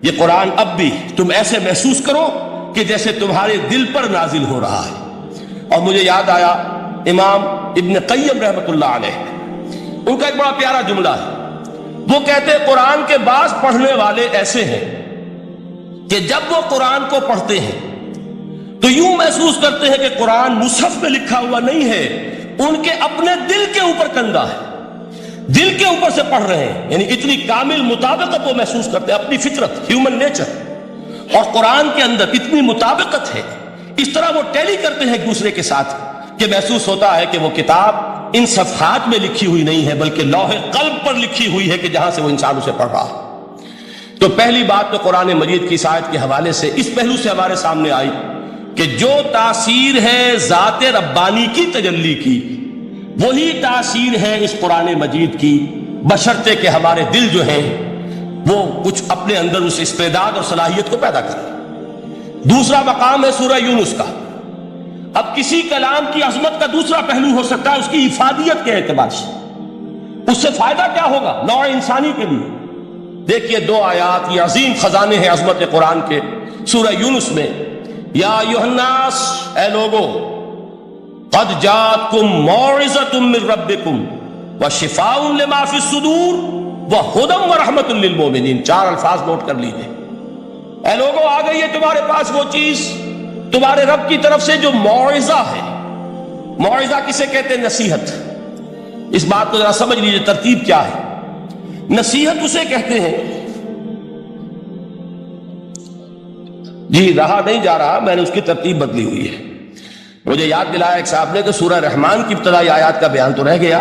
یہ قرآن اب بھی تم ایسے محسوس کرو کہ جیسے تمہارے دل پر نازل ہو رہا ہے۔ اور مجھے یاد آیا امام ابن قیم رحمۃ اللہ علیہ، ان کا ایک بڑا پیارا جملہ ہے۔ وہ کہتے ہیں قرآن کے بعض پڑھنے والے ایسے ہیں کہ جب وہ قرآن کو پڑھتے ہیں تو یوں محسوس کرتے ہیں کہ قرآن مصحف میں لکھا ہوا نہیں ہے، ان کے اپنے دل کے اوپر کندہ ہے، دل کے اوپر سے پڑھ رہے ہیں، یعنی اتنی کامل مطابقت وہ محسوس کرتے ہیں، اپنی فطرت، ہیومن نیچر اور قرآن کے اندر اتنی مطابقت ہے، اس طرح وہ ٹیلی کرتے ہیں ایک دوسرے کے ساتھ کہ محسوس ہوتا ہے کہ وہ کتاب ان صفحات میں لکھی ہوئی نہیں ہے بلکہ لوح قلب پر لکھی ہوئی ہے کہ جہاں سے وہ انسان اسے پڑھ رہا ہے۔ تو پہلی بات تو قرآن مجید کی آیت کے حوالے سے اس پہلو سے ہمارے سامنے آئی کہ جو تاثیر ہے ذات ربانی کی تجلی کی، وہی تاثیر ہے اس قرآن مجید کی، بشرطے کہ ہمارے دل جو ہیں وہ کچھ اپنے اندر اس استعداد اور صلاحیت کو پیدا کریں۔ دوسرا مقام ہے سورہ یونس کا۔ اب کسی کلام کی عظمت کا دوسرا پہلو ہو سکتا ہے اس کی افادیت کے اعتبار سے، اس سے فائدہ کیا ہوگا نوع انسانی کے لیے۔ دیکھیے دو آیات، یہ عظیم خزانے ہیں عظمت قرآن کے۔ سورہ یونس میں یا ایھا الناس، اے لوگو، قد جاءتکم موعظۃ من ربکم وشفاء لما فی الصدور وہدی ورحمۃ للمؤمنین۔ چار الفاظ نوٹ کر لیجیے۔ اے لوگو، آ گئی ہے تمہارے پاس وہ چیز تمہارے رب کی طرف سے جو موعظہ ہے۔ موعظہ کسے کہتے ہیں؟ نصیحت۔ اس بات کو ذرا سمجھ لیجیے ترتیب کیا ہے۔ نصیحت اسے کہتے ہیں، جی رہا نہیں جا رہا، میں نے اس کی ترتیب بدلی ہوئی ہے۔ مجھے یاد دلایا ایک صاحب نے کہ سورہ رحمان کی ابتدائی آیات کا بیان تو رہ گیا،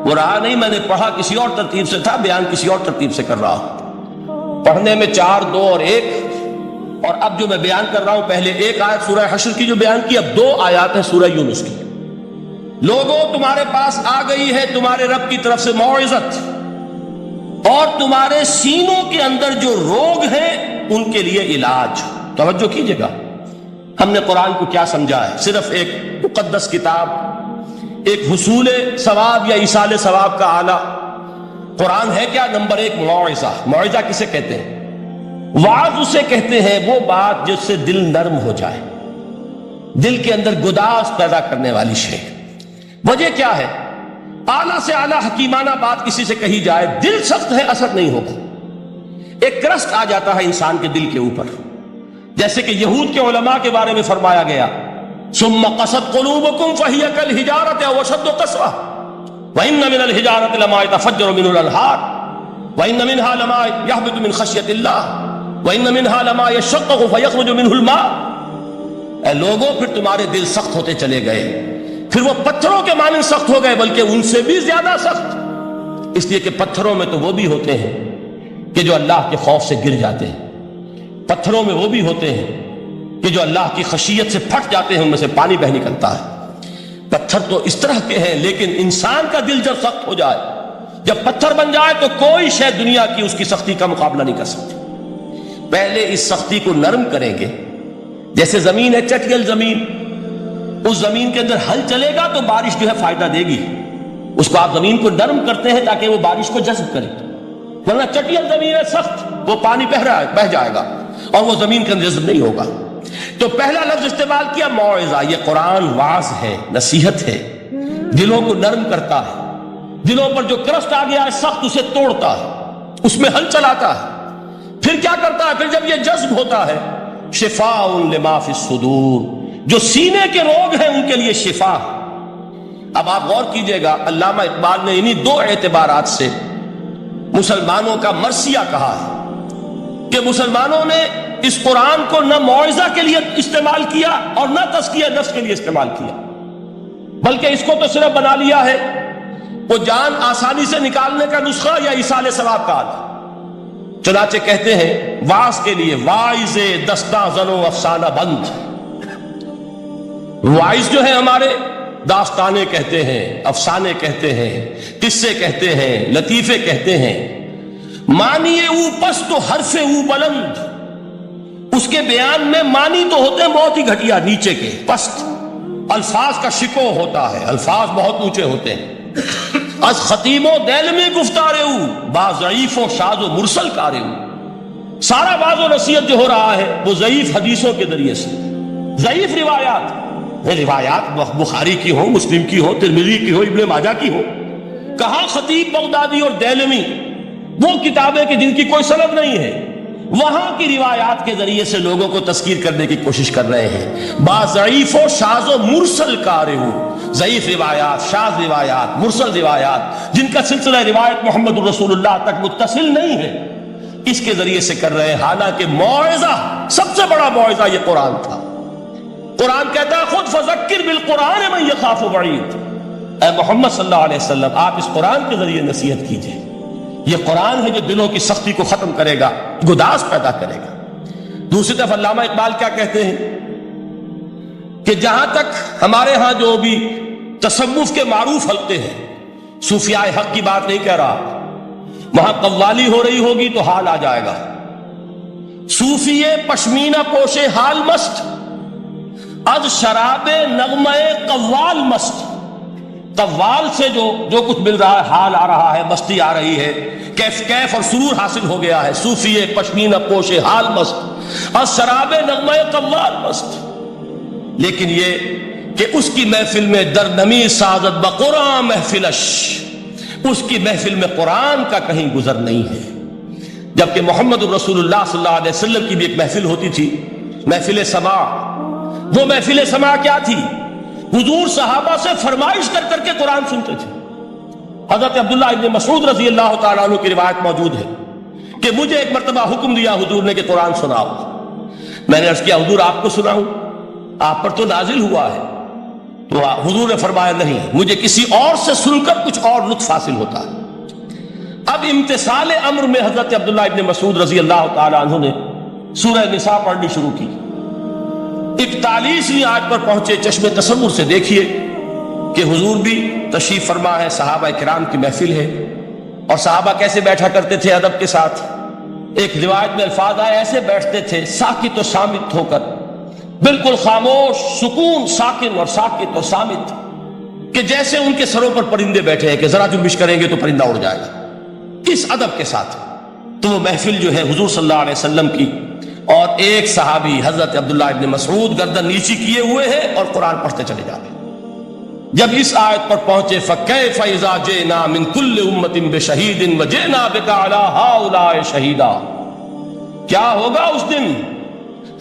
وہ رہا نہیں، میں نے پڑھا کسی اور ترتیب سے تھا، بیان کسی اور ترتیب سے کر رہا ہوں۔ پڑھنے میں 4، 2 اور 1، اور اب جو میں بیان کر رہا ہوں پہلے ایک آیت سورہ حشر کی جو بیان کی، اب 2 آیات ہیں سورہ یونس کی۔ لوگوں، تمہارے پاس آ گئی ہے تمہارے رب کی طرف سے موعظت، اور تمہارے سینوں کے اندر جو روگ ہیں ان کے لیے علاج۔ توجہ کیجئے گا، ہم نے قرآن کو کیا سمجھا ہے؟ صرف ایک مقدس کتاب، ایک حصول ثواب یا ایصال ثواب کا آلہ۔ قرآن ہے کیا؟ نمبر 1 موعظہ۔ موعظہ کسے کہتے ہیں؟ وعظ اسے کہتے ہیں وہ بات جس سے دل نرم ہو جائے، دل کے اندر گداز پیدا کرنے والی شے۔ وجہ کیا ہے؟ اعلیٰ سے اعلیٰ حکیمانہ بات کسی سے کہی جائے، دل سخت ہے، اثر نہیں ہوگا، ایک کرسٹ آ جاتا ہے انسان کے دل کے اوپر۔ جیسے کہ یہود کے علماء کے بارے میں فرمایا گیا، ثم قست قلوبکم فہی کالحجارۃ او اشد قسوۃ وان من الحجارۃ لما يتفجر منه الانہار وان منها لما يهبط من خشیۃ اللہ وان منها لما يشقق فيخرج منه الماء۔ اے لوگوں، پھر تمہارے دل سخت ہوتے چلے گئے، پھر وہ پتھروں کے مانند سخت ہو گئے، بلکہ ان سے بھی زیادہ سخت، اس لیے کہ پتھروں میں تو وہ بھی ہوتے ہیں کہ جو اللہ کے خوف سے گر جاتے ہیں، پتھروں میں وہ بھی ہوتے ہیں کہ جو اللہ کی خشیت سے پھٹ جاتے ہیں، ان میں سے پانی بہ نکلتا ہے۔ پتھر تو اس طرح کے ہیں، لیکن انسان کا دل جب سخت ہو جائے، جب پتھر بن جائے، تو کوئی شے دنیا کی اس کی سختی کا مقابلہ نہیں کر سکتی۔ پہلے اس سختی کو نرم کریں گے، جیسے زمین ہے چٹیل زمین، اس زمین کے اندر ہل چلے گا تو بارش جو ہے فائدہ دے گی، اس کو آپ زمین کو نرم کرتے ہیں تاکہ وہ بارش کو جذب کرے، ورنہ چٹیل زمین ہے سخت، وہ پانی بہ جائے گا اور وہ زمین کے اندر جذب نہیں ہوگا۔ تو پہلا لفظ استعمال کیا موعظہ۔ یہ قرآن واعظ ہے، نصیحت ہے، دلوں کو نرم کرتا ہے، دلوں پر جو کرسٹ آ گیا ہے سخت، اسے توڑتا ہے، اس میں ہل چلاتا ہے۔ پھر کیا کرتا ہے؟ پھر جب یہ جذب ہوتا ہے، شفاء لما فی الصدور، جو سینے کے روگ ہیں ان کے لیے شفا۔ اب آپ غور کیجئے گا، علامہ اقبال نے انہی 2 اعتبارات سے مسلمانوں کا مرثیہ کہا ہے کہ مسلمانوں نے اس قرآن کو نہ موعظہ کے لیے استعمال کیا اور نہ تزکیہ نفس کے لیے استعمال کیا، بلکہ اس کو تو صرف بنا لیا ہے وہ جان آسانی سے نکالنے کا نسخہ یا ایصال ثواب کا آلہ۔ چنانچہ کہتے ہیں واعظ کے لیے واعظ دستاں زن و افسانہ بند۔ واعظ جو ہے ہمارے داستانے کہتے ہیں، افسانے کہتے ہیں، قصے کہتے ہیں، لطیفے کہتے ہیں۔ معنی او پست و حرف او بلند، اس کے بیان میں معنی تو ہوتے ہیں بہت ہی گھٹیا، نیچے کے، پست، الفاظ کا شکو ہوتا ہے، الفاظ بہت اونچے ہوتے ہیں۔ از خطیب و دیل میں گفتارے او با ضعیف و شاذ و مرسل کارے او، سارا واعظ و نصیحت جو ہو رہا ہے وہ ضعیف حدیثوں کے ذریعے سے، ضعیف روایات بخاری کی ہو، مسلم کی ہو، ترمذی کی ہو، ابن ماجہ کی ہو۔ کہاں خطیب بغدادی اور دیلمی وہ کتابیں کہ جن کی کوئی سند نہیں ہے، وہاں کی روایات کے ذریعے سے لوگوں کو تذکیر کرنے کی کوشش کر رہے ہیں۔ بعض ضعیف و شاذ و مرسل قارئ، ضعیف روایات، شاذ روایات، مرسل روایات جن کا سلسلہ روایت محمد الرسول اللہ تک متصل نہیں ہے، اس کے ذریعے سے کر رہے ہیں۔ حالانکہ موعظہ، سب سے بڑا موعظہ یہ قرآن تھا۔ قرآن کہتا ہے خود فذکر بالقرآن من یخاف وعید، اے محمد صلی اللہ علیہ وسلم آپ اس قرآن کے ذریعے نصیحت کیجئے۔ یہ قرآن ہے جو دلوں کی سختی کو ختم کرے گا، گداز پیدا کرے گا۔ دوسری طرف علامہ اقبال کیا کہتے ہیں کہ جہاں تک ہمارے ہاں جو بھی تصوف کے معروف حلقے ہیں، صوفیاء حق کی بات نہیں کہہ رہا، وہاں قوالی ہو رہی ہوگی تو حال آ جائے گا۔ صوفی پشمینہ پوش حال مست، از شراب نغمہ قوال مست۔ قوال سے جو کچھ مل رہا ہے، حال آ رہا ہے، مستی آ رہی ہے، کیف اور سرور حاصل ہو گیا ہے۔ صوفی پشمینہ پوش حال مست، از شراب نغمہ قوال مست۔ لیکن یہ کہ اس کی محفل میں در نمی سازد بقرآن محفلش، اس کی محفل میں قرآن کا کہیں گزر نہیں ہے۔ جبکہ محمد الرسول اللہ صلی اللہ علیہ وسلم کی بھی ایک محفل ہوتی تھی، محفل سماع۔ وہ محفل سماع کیا تھی؟ حضور صحابہ سے فرمائش کر کر کے قرآن سنتے تھے۔ حضرت عبداللہ ابن مسعود رضی اللہ تعالیٰ عنہ کی روایت موجود ہے کہ مجھے ایک مرتبہ حکم دیا حضور نے کہ قرآن سناؤ۔ میں نے عرض کیا حضور آپ کو سناؤں؟ آپ پر تو نازل ہوا ہے۔ تو حضور نے فرمایا نہیں، مجھے کسی اور سے سن کر کچھ اور لطف حاصل ہوتا ہے۔ اب امتثال امر میں حضرت عبداللہ ابن مسعود رضی اللہ تعالیٰ عنہ نے سورہ نساء پڑھنی شروع کی۔ 41ویں آیت پر پہنچے، چشم تصور سے دیکھیے کہ حضور بھی تشریف فرما ہے، صحابہ کرام کی محفل ہے، اور صحابہ کیسے بیٹھا کرتے تھے ادب کے ساتھ۔ ایک روایت میں الفاظ آئے ایسے بیٹھتے تھے ساکت و صامت ہو کر، بالکل خاموش، سکون، ساکن اور ساکت اور صامت، کہ جیسے ان کے سروں پر پرندے بیٹھے ہیں کہ ذرا جنبش کریں گے تو پرندہ اڑ جائے گا، اس ادب کے ساتھ۔ تو وہ محفل جو ہے حضور صلی اللہ علیہ وسلم کی، اور ایک صحابی حضرت عبداللہ ابن مسعود گردن نیچی کیے ہوئے ہیں اور قرآن پڑھتے چلے جاتے ہیں۔ جب اس آیت پر پہنچے فَكَيْفَ إِذَا جِئْنَا مِن كُلِّ أُمَّةٍ بِشَهِيدٍ وَجِئْنَا بِكَ عَلَىٰ هَٰؤُلَاءِ شَهِيدًا، کیا ہوگا اس دن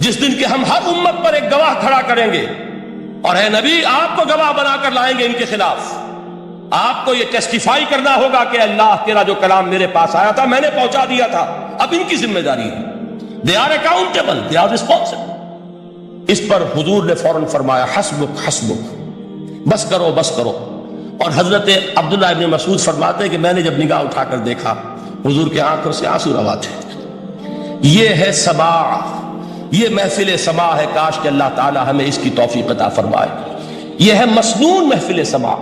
جس دن کہ ہم ہر امت پر ایک گواہ کھڑا کریں گے، اور اے نبی آپ کو گواہ بنا کر لائیں گے ان کے خلاف۔ آپ کو یہ ٹیسٹیفائی کرنا ہوگا کہ اللہ تیرا جو کلام میرے پاس آیا تھا میں نے پہنچا دیا تھا، اب ان کی ذمہ داری ہے۔ They are accountable, they are responsible۔ اس پر حضور نے فوراً فرمایا حسبک حسبک، بس کرو بس کرو۔ اور حضرت عبداللہ ابن مسعود فرماتے ہیں کہ میں نے جب نگاہ اٹھا کر دیکھا حضور کے آنکھوں سے آنسو روا تھے۔ یہ ہے سماع، یہ محفل سماع ہے، کاش کہ اللہ تعالی ہمیں اس کی توفیق عطا فرمائے۔ یہ ہے مسنون محفل سماع،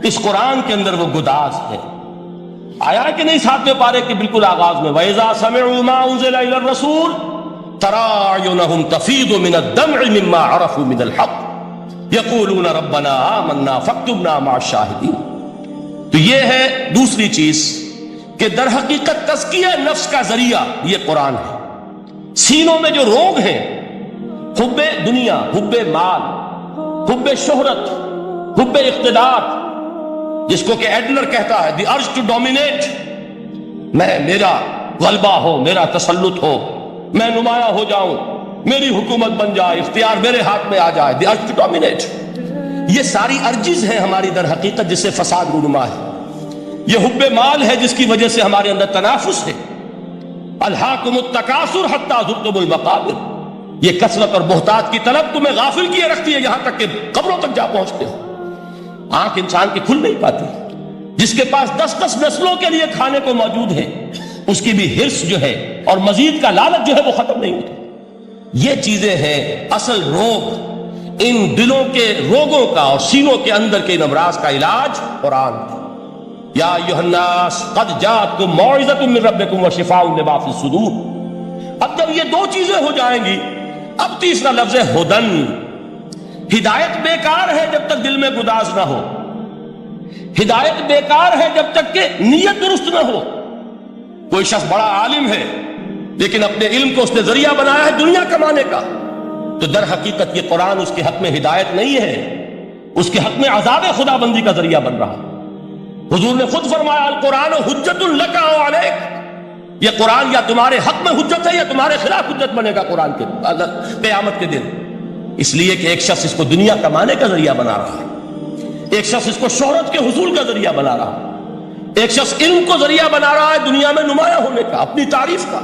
اس قرآن کے اندر وہ گداز ہے۔ آیا ہے کہ نہیں 7ویں پارے کے بالکل آغاز میں وَإِذَا سَمِعُوا مَا أُنزِلَ إِلَى الرَّسُولِ تَرَىٰ أَعْيُنَهُمْ تَفِيضُ مِنَ الدَّمْعِ مِمَّا عَرَفُوا مِنَ الْحَقِّ يَقُولُونَ رَبَّنَا آمَنَّا فَاكْتُبْنَا مَعَ الشَّاهِدِينَ۔ تو یہ ہے دوسری چیز کہ در حقیقت تزکیہ نفس کا ذریعہ یہ قرآن ہے۔ سینوں میں جو روگ ہیں، حب دنیا، حب مال، حب شہرت، حب اقتدار، جس کو کہ ایڈلر کہتا ہے دی ارج ٹو ڈومینیٹ، میرا غلبہ ہو، میرا تسلط ہو، میں نمایاں ہو جاؤں، میری حکومت بن جائے، اختیار میرے ہاتھ میں آ جائے، دی ارج ٹو ڈومینیٹ۔ یہ ساری ارجز ہیں ہماری در حقیقت جس سے فساد رونما ہے۔ یہ حب مال ہے جس کی وجہ سے ہمارے اندر تنافس ہے۔ الہاکم التکاثر حتی زرتم المقابر، یہ کثرت اور بہتات کی طلب تمہیں غافل کیے رکھتی ہے یہاں تک کہ قبروں تک جا پہنچتے ہو۔ آنکھ انسان کی کھل نہیں پاتی، جس کے پاس 10 نسلوں کے لیے کھانے کو موجود ہے، اس کی بھی حرص جو ہے اور مزید کا لالچ جو ہے وہ ختم نہیں ہوتی۔ یہ چیزیں ہیں اصل روگ، ان دلوں کے روگوں کا اور سینوں کے اندر کے ان امراض کا علاج قرآن۔ یا ایھا الناس قد جاءتکم موعظۃ من ربکم وشفاء لما فی الصدور۔ اب جب یہ دو چیزیں ہو جائیں گی، اب تیسرا لفظ ہے ہدن۔ ہدایت بیکار ہے جب تک دل میں گداز نہ ہو، ہدایت بیکار ہے جب تک کہ نیت درست نہ ہو۔ کوئی شخص بڑا عالم ہے، لیکن اپنے علم کو اس نے ذریعہ بنایا ہے دنیا کمانے کا، تو در حقیقت یہ قرآن اس کے حق میں ہدایت نہیں ہے، اس کے حق میں عذاب خدا بندی کا ذریعہ بن رہا۔ حضور نے خود فرمایا القرآن حجت لک و علیک، یہ قرآن یا تمہارے حق میں حجت ہے یا تمہارے خلاف حجت بنے گا قرآن کے قیامت کے دن۔ اس لیے کہ ایک شخص اس کو دنیا کمانے کا ذریعہ بنا رہا ہے، ایک شخص اس کو شہرت کے حصول کا ذریعہ بنا رہا ہے، ایک شخص علم کو ذریعہ بنا رہا ہے دنیا میں نمایاں ہونے کا، اپنی تعریف کا۔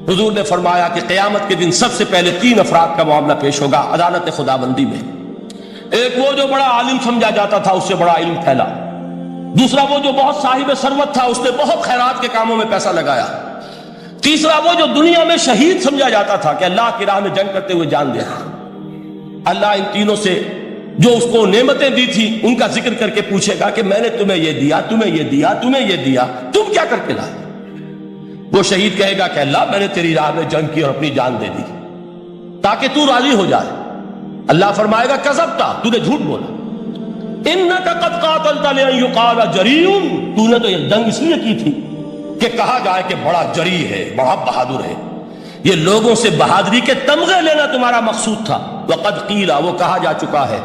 حضور نے فرمایا کہ قیامت کے دن سب سے پہلے 3 افراد کا معاملہ پیش ہوگا عدالت خدا بندی میں۔ ایک وہ جو بڑا عالم سمجھا جاتا تھا، اس سے بڑا علم پھیلا۔ دوسرا وہ جو بہت صاحب ثروت تھا، اس نے بہت خیرات کے کاموں میں پیسہ لگایا۔ تیسرا وہ جو دنیا میں شہید سمجھا جاتا تھا کہ اللہ کی راہ میں جنگ کرتے ہوئے جان دیا۔ اللہ ان تینوں سے جو اس کو نعمتیں دی تھی ان کا ذکر کر کے پوچھے گا کہ میں نے تمہیں یہ دیا، تمہیں یہ دیا، تمہیں یہ دیا، تم کیا کر کے لائے؟ وہ شہید کہے گا کہ اللہ میں نے تیری راہ میں جنگ کی اور اپنی جان دے دی تاکہ تو راضی ہو جائے۔ اللہ فرمائے گا کذبتا، تو نے جھوٹ بولا، انک قد قاتلت لئن یقال جریء، تو نے تو یہ جنگ اس لیے کی تھی کہ کہا جائے کہ بڑا جری ہے، بڑا بہادر ہے۔ یہ لوگوں سے بہادری کے تمغے لینا تمہارا مقصود تھا۔ وقد قیل، وہ کہا جا چکا ہے،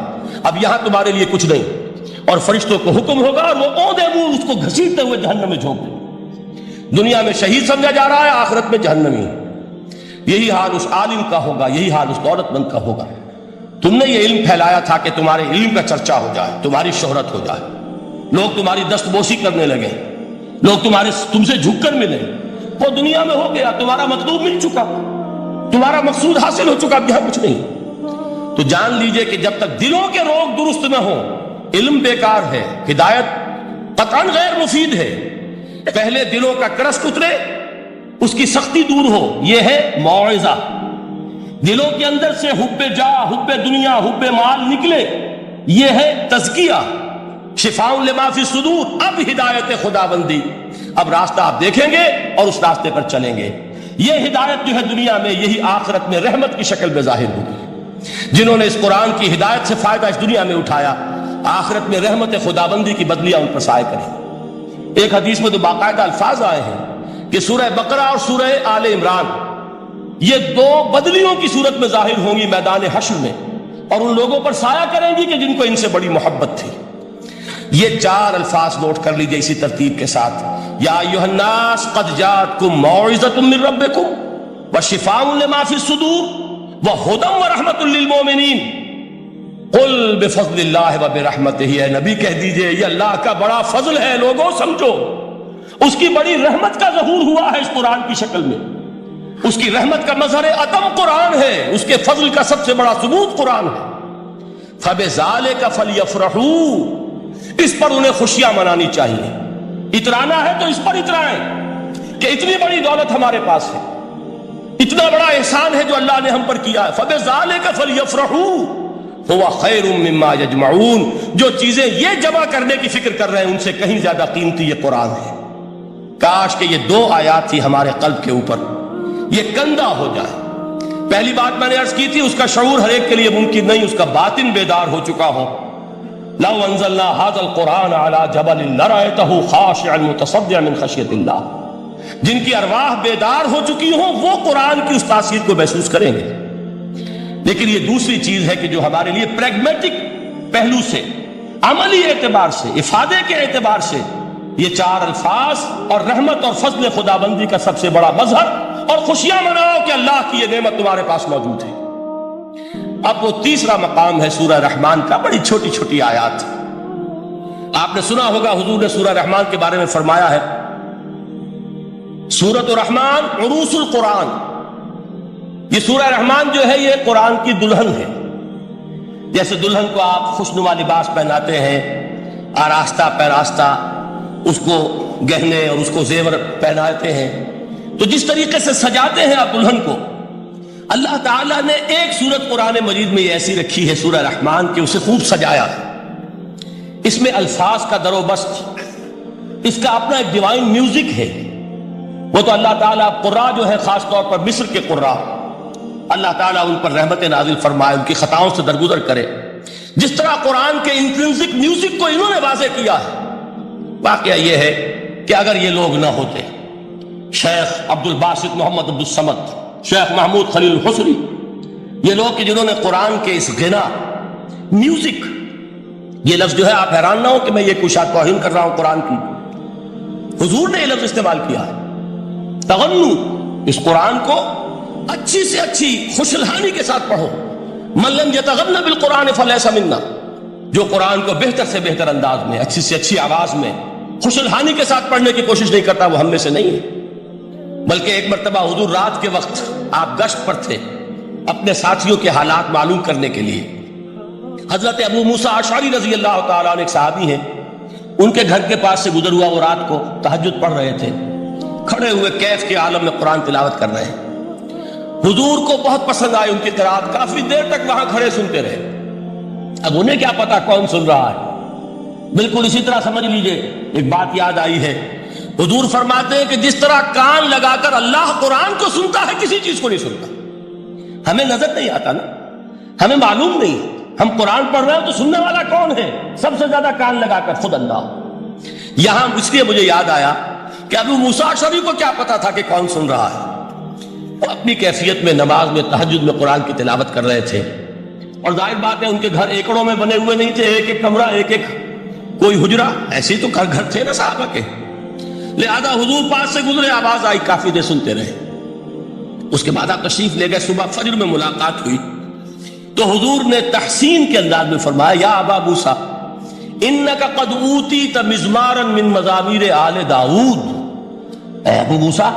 اب یہاں تمہارے لیے کچھ نہیں۔ اور فرشتوں کو حکم ہوگا اور وہ اوندے منہ اس کو گھسیٹتے ہوئے جہنم میں جھونک دیں۔ دنیا میں شہید سمجھا جا رہا ہے، آخرت میں جہنمی۔ یہی حال اس عالم کا ہوگا، یہی حال اس دولت مند کا ہوگا۔ تم نے یہ علم پھیلایا تھا کہ تمہارے علم کا چرچا ہو جائے، تمہاری شہرت ہو جائے، لوگ تمہاری دست بوسی کرنے لگے، لوگ تم سے جھک کر ملے۔ وہ دنیا میں ہو گیا، تمہارا مطلوب مل چکا، تمہارا مقصود حاصل ہو چکا، اب یہاں کچھ نہیں۔ تو جان لیجئے کہ جب تک دلوں کے روگ درست نہ ہوں، علم بیکار ہے، ہدایت قطعاً غیر مفید ہے۔ پہلے دلوں کا کرس اترے، اس کی سختی دور ہو، یہ ہے موعظہ۔ دلوں کے اندر سے حب جاہ، حب دنیا، حب مال نکلے، یہ ہے تزکیہ۔ شفاء لما فی الصدور، اب ہدایت خدا بندی، اب راستہ آپ دیکھیں گے اور اس راستے پر چلیں گے۔ یہ ہدایت جو ہے دنیا میں، یہی آخرت میں رحمت کی شکل میں ظاہر ہوگی۔ جنہوں نے اس قرآن کی ہدایت سے فائدہ اس دنیا میں اٹھایا، آخرت میں رحمت خدا بندی کی بدلیاں ان پر سائے کریں۔ ایک حدیث میں تو باقاعدہ الفاظ آئے ہیں کہ سورہ بقرہ اور سورہ آل عمران یہ 2 بدلیوں کی صورت میں ظاہر ہوں گی میدان حشر میں، اور ان لوگوں پر سایہ کریں گی کہ جن کو ان سے بڑی محبت تھی۔ یہ 4 الفاظ نوٹ کر لیجئے اسی ترتیب کے ساتھ۔ یا ایھا الناس قد جاءتکم موعظۃ من ربکم وشفاء لما فی الصدور وہدی ورحمۃ للمؤمنین قل بفضل اللہ وبرحمتہ، اے نبی کہہ دیجئے یہ اللہ کا بڑا فضل ہے، لوگوں سمجھو، اس کی بڑی رحمت کا ظہور ہوا ہے اس قرآن کی شکل میں، اس کی رحمت کا مظہر عدم قرآن ہے، اس کے فضل کا سب سے بڑا ثبوت قرآن ہے۔ فَبِذَلِكَ فَلْيَفْرَحُوا، اس پر انہیں خوشیاں منانی چاہیے۔ اترانا ہے تو اس پر اترائیں کہ اتنی بڑی دولت ہمارے پاس ہے، اتنا بڑا احسان ہے جو اللہ نے ہم پر کیا ہے۔ فَبِذَلِكَ فَلْيَفْرَحُوا هُوَ خَيْرٌ مِّمَّا يَجْمَعُونَ، جو چیزیں یہ جمع کرنے کی فکر کر رہے ہیں ان سے کہیں زیادہ قیمتی یہ قرآن ہے۔ کاش کہ یہ 2 آیات تھی ہمارے قلب کے اوپر، یہ کندہ ہو جائے۔ پہلی بات میں نے عرض کی تھی، اس کا شعور ہر ایک کے لیے ممکن نہیں، اس کا باطن بیدار ہو چکا ہو۔ لو انزلنا هذا القرآن على جبل لرأيته خاشعا متصدعا من خشیۃ اللہ، جن کی ارواح بیدار ہو چکی ہوں وہ قرآن کی اس تاثیر کو محسوس کریں گے۔ لیکن یہ دوسری چیز ہے کہ جو ہمارے لیے پریگمیٹک پہلو سے، عملی اعتبار سے، افادے کے اعتبار سے یہ 4 الفاظ اور رحمت اور فضل خدا بندی کا سب سے بڑا مظہر، اور خوشیاں مناؤ کہ اللہ کی یہ نعمت تمہارے پاس موجود ہے۔ اب وہ تیسرا مقام ہے سورہ رحمان کا، بڑی چھوٹی چھوٹی آیات۔ آپ نے سنا ہوگا حضور نے سورہ رحمان کے بارے میں فرمایا ہے، سورۃ الرحمان عروس القرآن، یہ سورہ رحمان جو ہے یہ قرآن کی دلہن ہے۔ جیسے دلہن کو آپ خوشنما لباس پہناتے ہیں، آراستہ پیراستہ، اس کو گہنے اور اس کو زیور پہناتے ہیں، تو جس طریقے سے سجاتے ہیں آپ دلہن کو، اللہ تعالیٰ نے ایک سورت قرآن مجید میں ایسی رکھی ہے سورہ رحمان کہ اسے خوب سجایا ہے۔ اس میں الفاظ کا در و بست، اس کا اپنا ایک ڈیوائن میوزک ہے۔ وہ تو اللہ تعالیٰ قراء جو ہے، خاص طور پر مصر کے قراء، اللہ تعالیٰ ان پر رحمت نازل فرمائے، ان کی خطاؤں سے درگزر کرے۔ جس طرح قرآن کے انٹرنسک میوزک کو انہوں نے واضح کیا ہے۔ واقعہ یہ ہے کہ اگر یہ لوگ نہ ہوتے، شیخ عبد الباسط محمد عبد الصمد، شیخ محمود خلیل الحصری، یہ لوگ کہ جنہوں نے قرآن کے اس غنا، میوزک، یہ لفظ جو ہے آپ حیران نہ ہو کہ میں یہ کچھ توہین کر رہا ہوں قرآن کی، حضور نے یہ لفظ استعمال کیا ہے، تغنو، اس قرآن کو اچھی سے اچھی خوشلہانی کے ساتھ پڑھو، من لم یتغن بالقرآن فلیس منا، جو قرآن کو بہتر سے بہتر انداز میں، اچھی سے اچھی آواز میں، خوشلہانی کے ساتھ پڑھنے کی کوشش نہیں کرتا، وہ ہم میں سے نہیں ہے۔ بلکہ ایک مرتبہ حضور رات کے وقت آپ گشت پر تھے اپنے ساتھیوں کے حالات معلوم کرنے کے لیے، حضرت ابو موسیٰ اشعری رضی اللہ تعالیٰ عنہ ایک صحابی ہیں، ان کے گھر کے پاس سے گزر ہوا، وہ رات کو تہجد پڑھ رہے تھے، کھڑے ہوئے کیف کے عالم میں قرآن تلاوت کر رہے ہیں، حضور کو بہت پسند آئی ان کی قرات، کافی دیر تک وہاں کھڑے سنتے رہے۔ اب انہیں کیا پتا کون سن رہا ہے، بالکل اسی طرح سمجھ لیجئے ایک بات یاد آئی ہے، حضور فرماتے ہیں کہ جس طرح کان لگا کر اللہ قرآن کو سنتا ہے کسی چیز کو نہیں سنتا، ہمیں نظر نہیں آتا نا، ہمیں معلوم نہیں، ہم قرآن پڑھ رہے ہیں تو سننے والا کون ہے؟ سب سے زیادہ کان لگا کر خود اللہ۔ یہاں اس لیے مجھے یاد آیا کہ ابو موسیٰ اشعری کو کیا پتا تھا کہ کون سن رہا ہے، وہ اپنی کیفیت میں نماز میں تہجد میں قرآن کی تلاوت کر رہے تھے، اور ظاہر بات ہے ان کے گھر ایکڑوں میں بنے ہوئے نہیں تھے، ایک ایک کمرہ، ایک ایک کوئی حجرہ، ایسے ہی تو گھر تھے نا صحابہ کے، لہذا حضور پاس سے گزرے، آواز آئی، کافی دیر سنتے رہے، اس کے بعد آپ تشریف لے گئے، صبح فجر میں ملاقات ہوئی تو حضور نے تحسین کے انداز میں فرمایا، یا ابا موسیٰ انک قد اوتیت مزمارا من مزامیر آل داؤد، اے ابو موسیٰ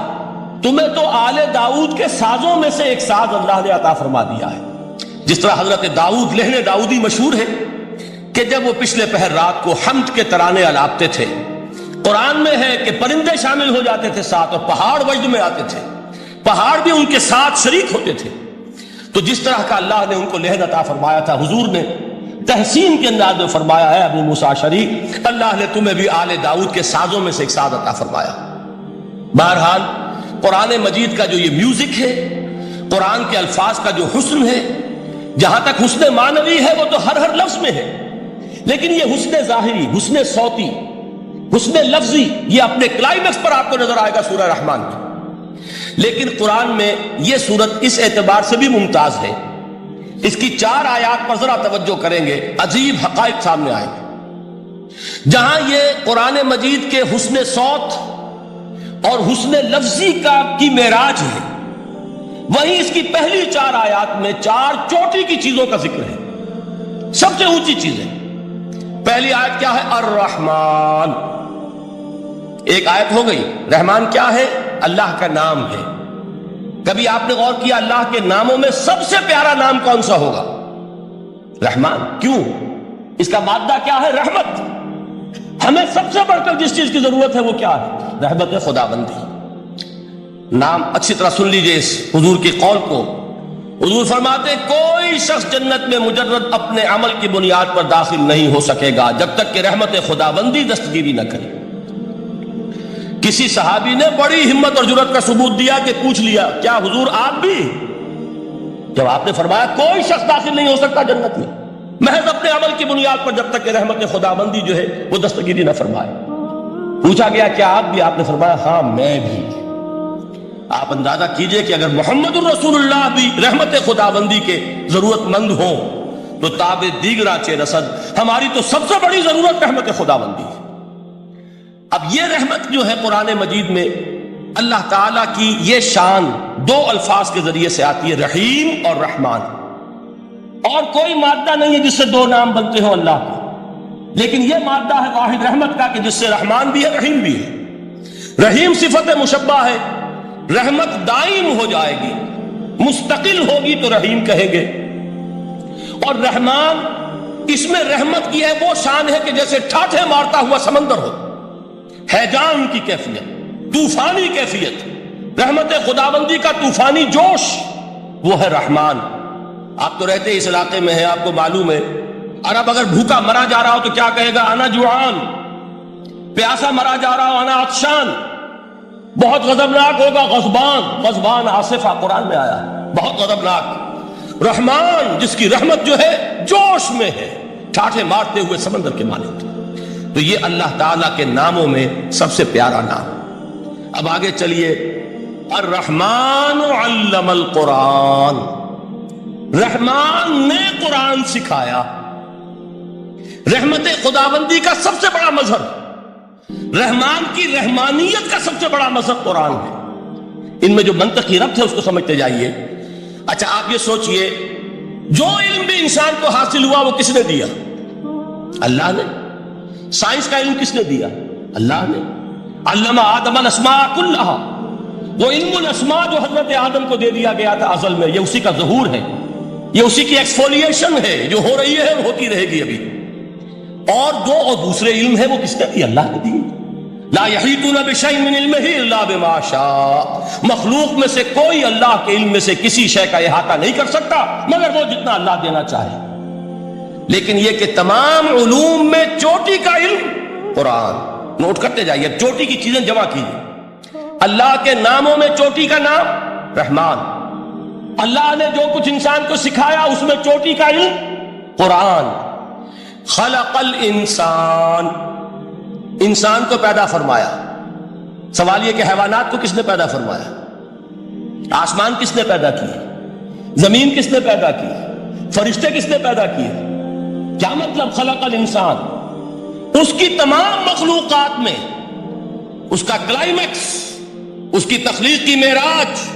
تمہیں تو آل داؤد کے سازوں میں سے ایک ساز اللہ نے عطا فرما دیا ہے۔ جس طرح حضرت داؤد لہن داؤدی مشہور ہے کہ جب وہ پچھلے پہر رات کو حمد کے ترانے الاپتے تھے، قرآن میں ہے کہ پرندے شامل ہو جاتے تھے ساتھ، اور پہاڑ وجد میں آتے تھے، پہاڑ بھی ان کے ساتھ شریک ہوتے تھے، تو جس طرح کا اللہ نے ان کو لہن عطا فرمایا تھا، حضور نے تحسین کے انداز میں فرمایا ہے ابو موسیٰ اشعری، اللہ نے تمہیں بھی آل داؤد کے سازوں میں سے ایک ساز عطا فرمایا۔ بہرحال قرآن مجید کا جو یہ میوزک ہے، قرآن کے الفاظ کا جو حسن ہے، جہاں تک حسن معنوی ہے وہ تو ہر لفظ میں ہے، لیکن یہ حسن ظاہری، حسن صوتی، حسن لفظی، یہ اپنے کلائمیکس پر آپ کو نظر آئے گا سورہ رحمان میں۔ لیکن قرآن میں یہ سورت اس اعتبار سے بھی ممتاز ہے، اس کی 4 آیات پر ذرا توجہ کریں گے، عجیب حقائق سامنے آئیں گے۔ جہاں یہ قرآن مجید کے حسن صوت اور حسن لفظی کی معراج ہے، وہیں اس کی پہلی 4 آیات میں 4 چوٹی کی چیزوں کا ذکر ہے، سب سے اونچی چیزیں۔ پہلی آیت کیا ہے؟ الرحمن، ایک آیت ہو گئی۔ رحمان کیا ہے؟ اللہ کا نام ہے۔ کبھی آپ نے غور کیا اللہ کے ناموں میں سب سے پیارا نام کون سا ہوگا؟ رحمان۔ کیوں؟ اس کا مادہ کیا ہے؟ رحمت۔ ہمیں سب سے بڑھ کر جس چیز کی ضرورت ہے وہ کیا ہے؟ رحمت خداوندی۔ نام اچھی طرح سن لیجئے اس حضور کی قول کو۔ حضور فرماتے کوئی شخص جنت میں مجرد اپنے عمل کی بنیاد پر داخل نہیں ہو سکے گا جب تک کہ رحمت خداوندی دستگیری نہ کرے۔ کسی صحابی نے بڑی ہمت اور جرأت کا ثبوت دیا کہ پوچھ لیا کیا حضور آپ بھی؟ جب آپ نے فرمایا کوئی شخص داخل نہیں ہو سکتا جنت میں محض اپنے عمل کی بنیاد پر جب تک کہ رحمت خداوندی جو ہے وہ دستگیری نہ فرمائے۔ پوچھا گیا کیا آپ بھی؟ آپ نے فرمایا ہاں میں بھی۔ آپ اندازہ کیجئے کہ اگر محمد الرسول اللہ بھی رحمت خداوندی کے ضرورت مند ہوں تو تاب دیگرہ چہ رسد، ہماری تو سب سے بڑی ضرورت رحمت خداوندی ہے۔ اب یہ رحمت جو ہے قرآن مجید میں اللہ تعالیٰ کی یہ شان 2 الفاظ کے ذریعے سے آتی ہے، رحیم اور رحمان۔ اور کوئی مادہ نہیں ہے جس سے 2 نام بنتے ہوں اللہ کے، لیکن یہ مادہ ہے واحد رحمت کا کہ جس سے رحمان بھی ہے رحیم بھی ہے۔ رحیم صفت مشبہ ہے، رحمت دائم ہو جائے گی، مستقل ہوگی تو رحیم کہیں گے، اور رحمان اس میں رحمت کی ہے وہ شان ہے کہ جیسے ٹھاٹھے مارتا ہوا سمندر ہو، ہیجان کی کیفیت، طوفانی کیفیت، رحمت خداوندی کا طوفانی جوش، وہ ہے رحمان۔ آپ تو رہتے اس علاقے میں ہیں، آپ کو معلوم ہے عرب اگر بھوکا مرا جا رہا ہو تو کیا کہے گا؟ انا جوعان۔ پیاسا مرا جا رہا ہو انا عطشان۔ بہت غضبناک ہوگا غضبان، غضبان آصفہ قرآن میں آیا، بہت غضبناک۔ رحمان جس کی رحمت جو ہے جوش میں ہے، ٹھاٹھے مارتے ہوئے سمندر کے مانند۔ تو یہ اللہ تعالیٰ کے ناموں میں سب سے پیارا نام۔ اب آگے چلیے، الرحمن علم القرآن، رحمان نے قرآن سکھایا۔ رحمت خداوندی کا سب سے بڑا مظہر، رحمان کی رحمانیت کا سب سے بڑا مظہر قرآن ہے۔ ان میں جو منطقی ربط ہے اس کو سمجھتے جائیے۔ اچھا آپ یہ سوچئے، جو علم بھی انسان کو حاصل ہوا وہ کس نے دیا؟ اللہ نے۔ سائنس کا علم کس نے دیا؟ اللہ نے۔ علم آدم الاسماء کلہا، وہ علم الاسماء جو حضرت آدم کو دے دیا گیا تھا ازل میں، یہ اسی کا ظہور ہے، یہ اسی کی ایکسفولیشن ہے جو ہو رہی ہے اور ہوتی رہے گی ابھی۔ اور دوسرے علم ہے وہ کس نے دی؟ اللہ نے دی۔ لا یحیطون بشیء من علمہ الا بما شاء، مخلوق میں سے کوئی اللہ کے علم میں سے کسی شے کا احاطہ نہیں کر سکتا مگر وہ جتنا اللہ دینا چاہے۔ لیکن یہ کہ تمام علوم میں چوٹی کا علم قرآن، نوٹ کرتے جائیے، چوٹی کی چیزیں جمع کیجیے۔ اللہ کے ناموں میں چوٹی کا نام رحمان، اللہ نے جو کچھ انسان کو سکھایا اس میں چوٹی کا علم قرآن۔ خلق الانسان، انسان کو پیدا فرمایا۔ سوال یہ کہ حیوانات کو کس نے پیدا فرمایا؟ آسمان کس نے پیدا کیے؟ زمین کس نے پیدا کی؟ فرشتے کس نے پیدا کیے؟ کیا مطلب خلق الانسان؟ اس کی تمام مخلوقات میں اس کا کلائمیکس، اس کی تخلیق کی معراج،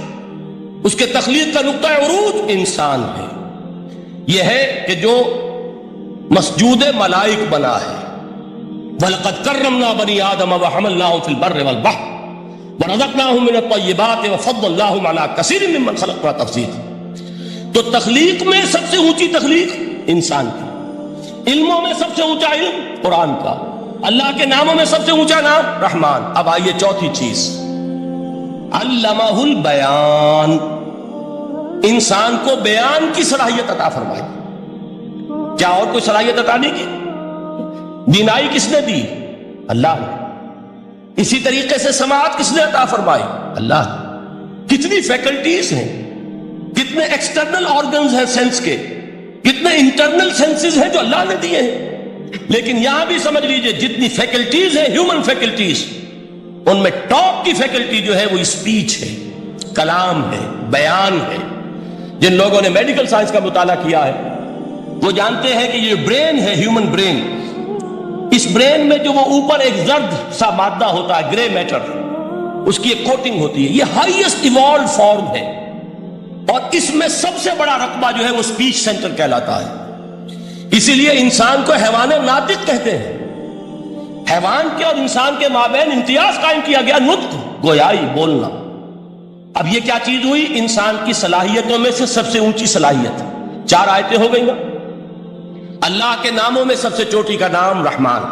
اس کے تخلیق کا نقطہ عروج انسان ہے۔ یہ ہے کہ جو مسجود ملائک بنا ہے۔ وَلَقَدْ كَرَّمْنَا بَنِي آدَمَ وَحَمَلْنَاهُمْ فِي الْبَرِّ وَالْبَحْرِ وَرَزَقْنَاهُمْ مِنَ الطَّيِّبَاتِ وَفَضَّلْنَاهُمْ عَلَى كَثِيرٍ مِّمَّنْ خَلَقْنَا تَفْضِيلًا۔ تو تخلیق میں سب سے اونچی تخلیق انسان کی، علموں میں سب سے اونچا علم قرآن کا، اللہ کے ناموں میں سب سے اونچا نام رحمان۔ اب آئیے چوتھی چیز، علمہ البیان، انسان کو بیان کی صلاحیت عطا فرمائی۔ کیا اور کوئی صلاحیت عطا نہیں کی؟ بینائی کس نے دی؟ اللہ نے۔ اسی طریقے سے سماعت کس نے عطا فرمائی؟ اللہ نے۔ کتنی فیکلٹیز ہیں، کتنے ایکسٹرنل آرگنز ہیں سینس کے، کتنے انٹرنل سینسز ہیں جو اللہ نے دیے ہیں۔ لیکن یہاں بھی سمجھ لیجئے جتنی فیکلٹیز ہیں، ہیومن فیکلٹیز، ان میں ٹاپ کی فیکلٹی جو ہے وہ اسپیچ ہے، کلام ہے، بیان ہے۔ جن لوگوں نے میڈیکل سائنس کا مطالعہ کیا ہے وہ جانتے ہیں کہ یہ برین ہے، ہیومن برین، اس برین میں جو وہ اوپر ایک زرد سا مادہ ہوتا ہے، گرے میٹر، اس کی ایک کوٹنگ ہوتی ہے، یہ ہائیسٹ ایوالوڈ فارم ہے، اور اس میں سب سے بڑا رقبہ جو ہے وہ اسپیچ سینٹر کہلاتا ہے۔ اسی لیے انسان کو حیوان ناطق کہتے ہیں۔ حیوان کے اور انسان کے مابین امتیاز قائم کیا گیا، نطق، گویائی، بولنا۔ اب یہ کیا چیز ہوئی؟ انسان کی صلاحیتوں میں سے سب سے اونچی صلاحیت، 4 آیتیں ہو گئی نا۔ اللہ کے ناموں میں سب سے چوٹی کا نام رحمان،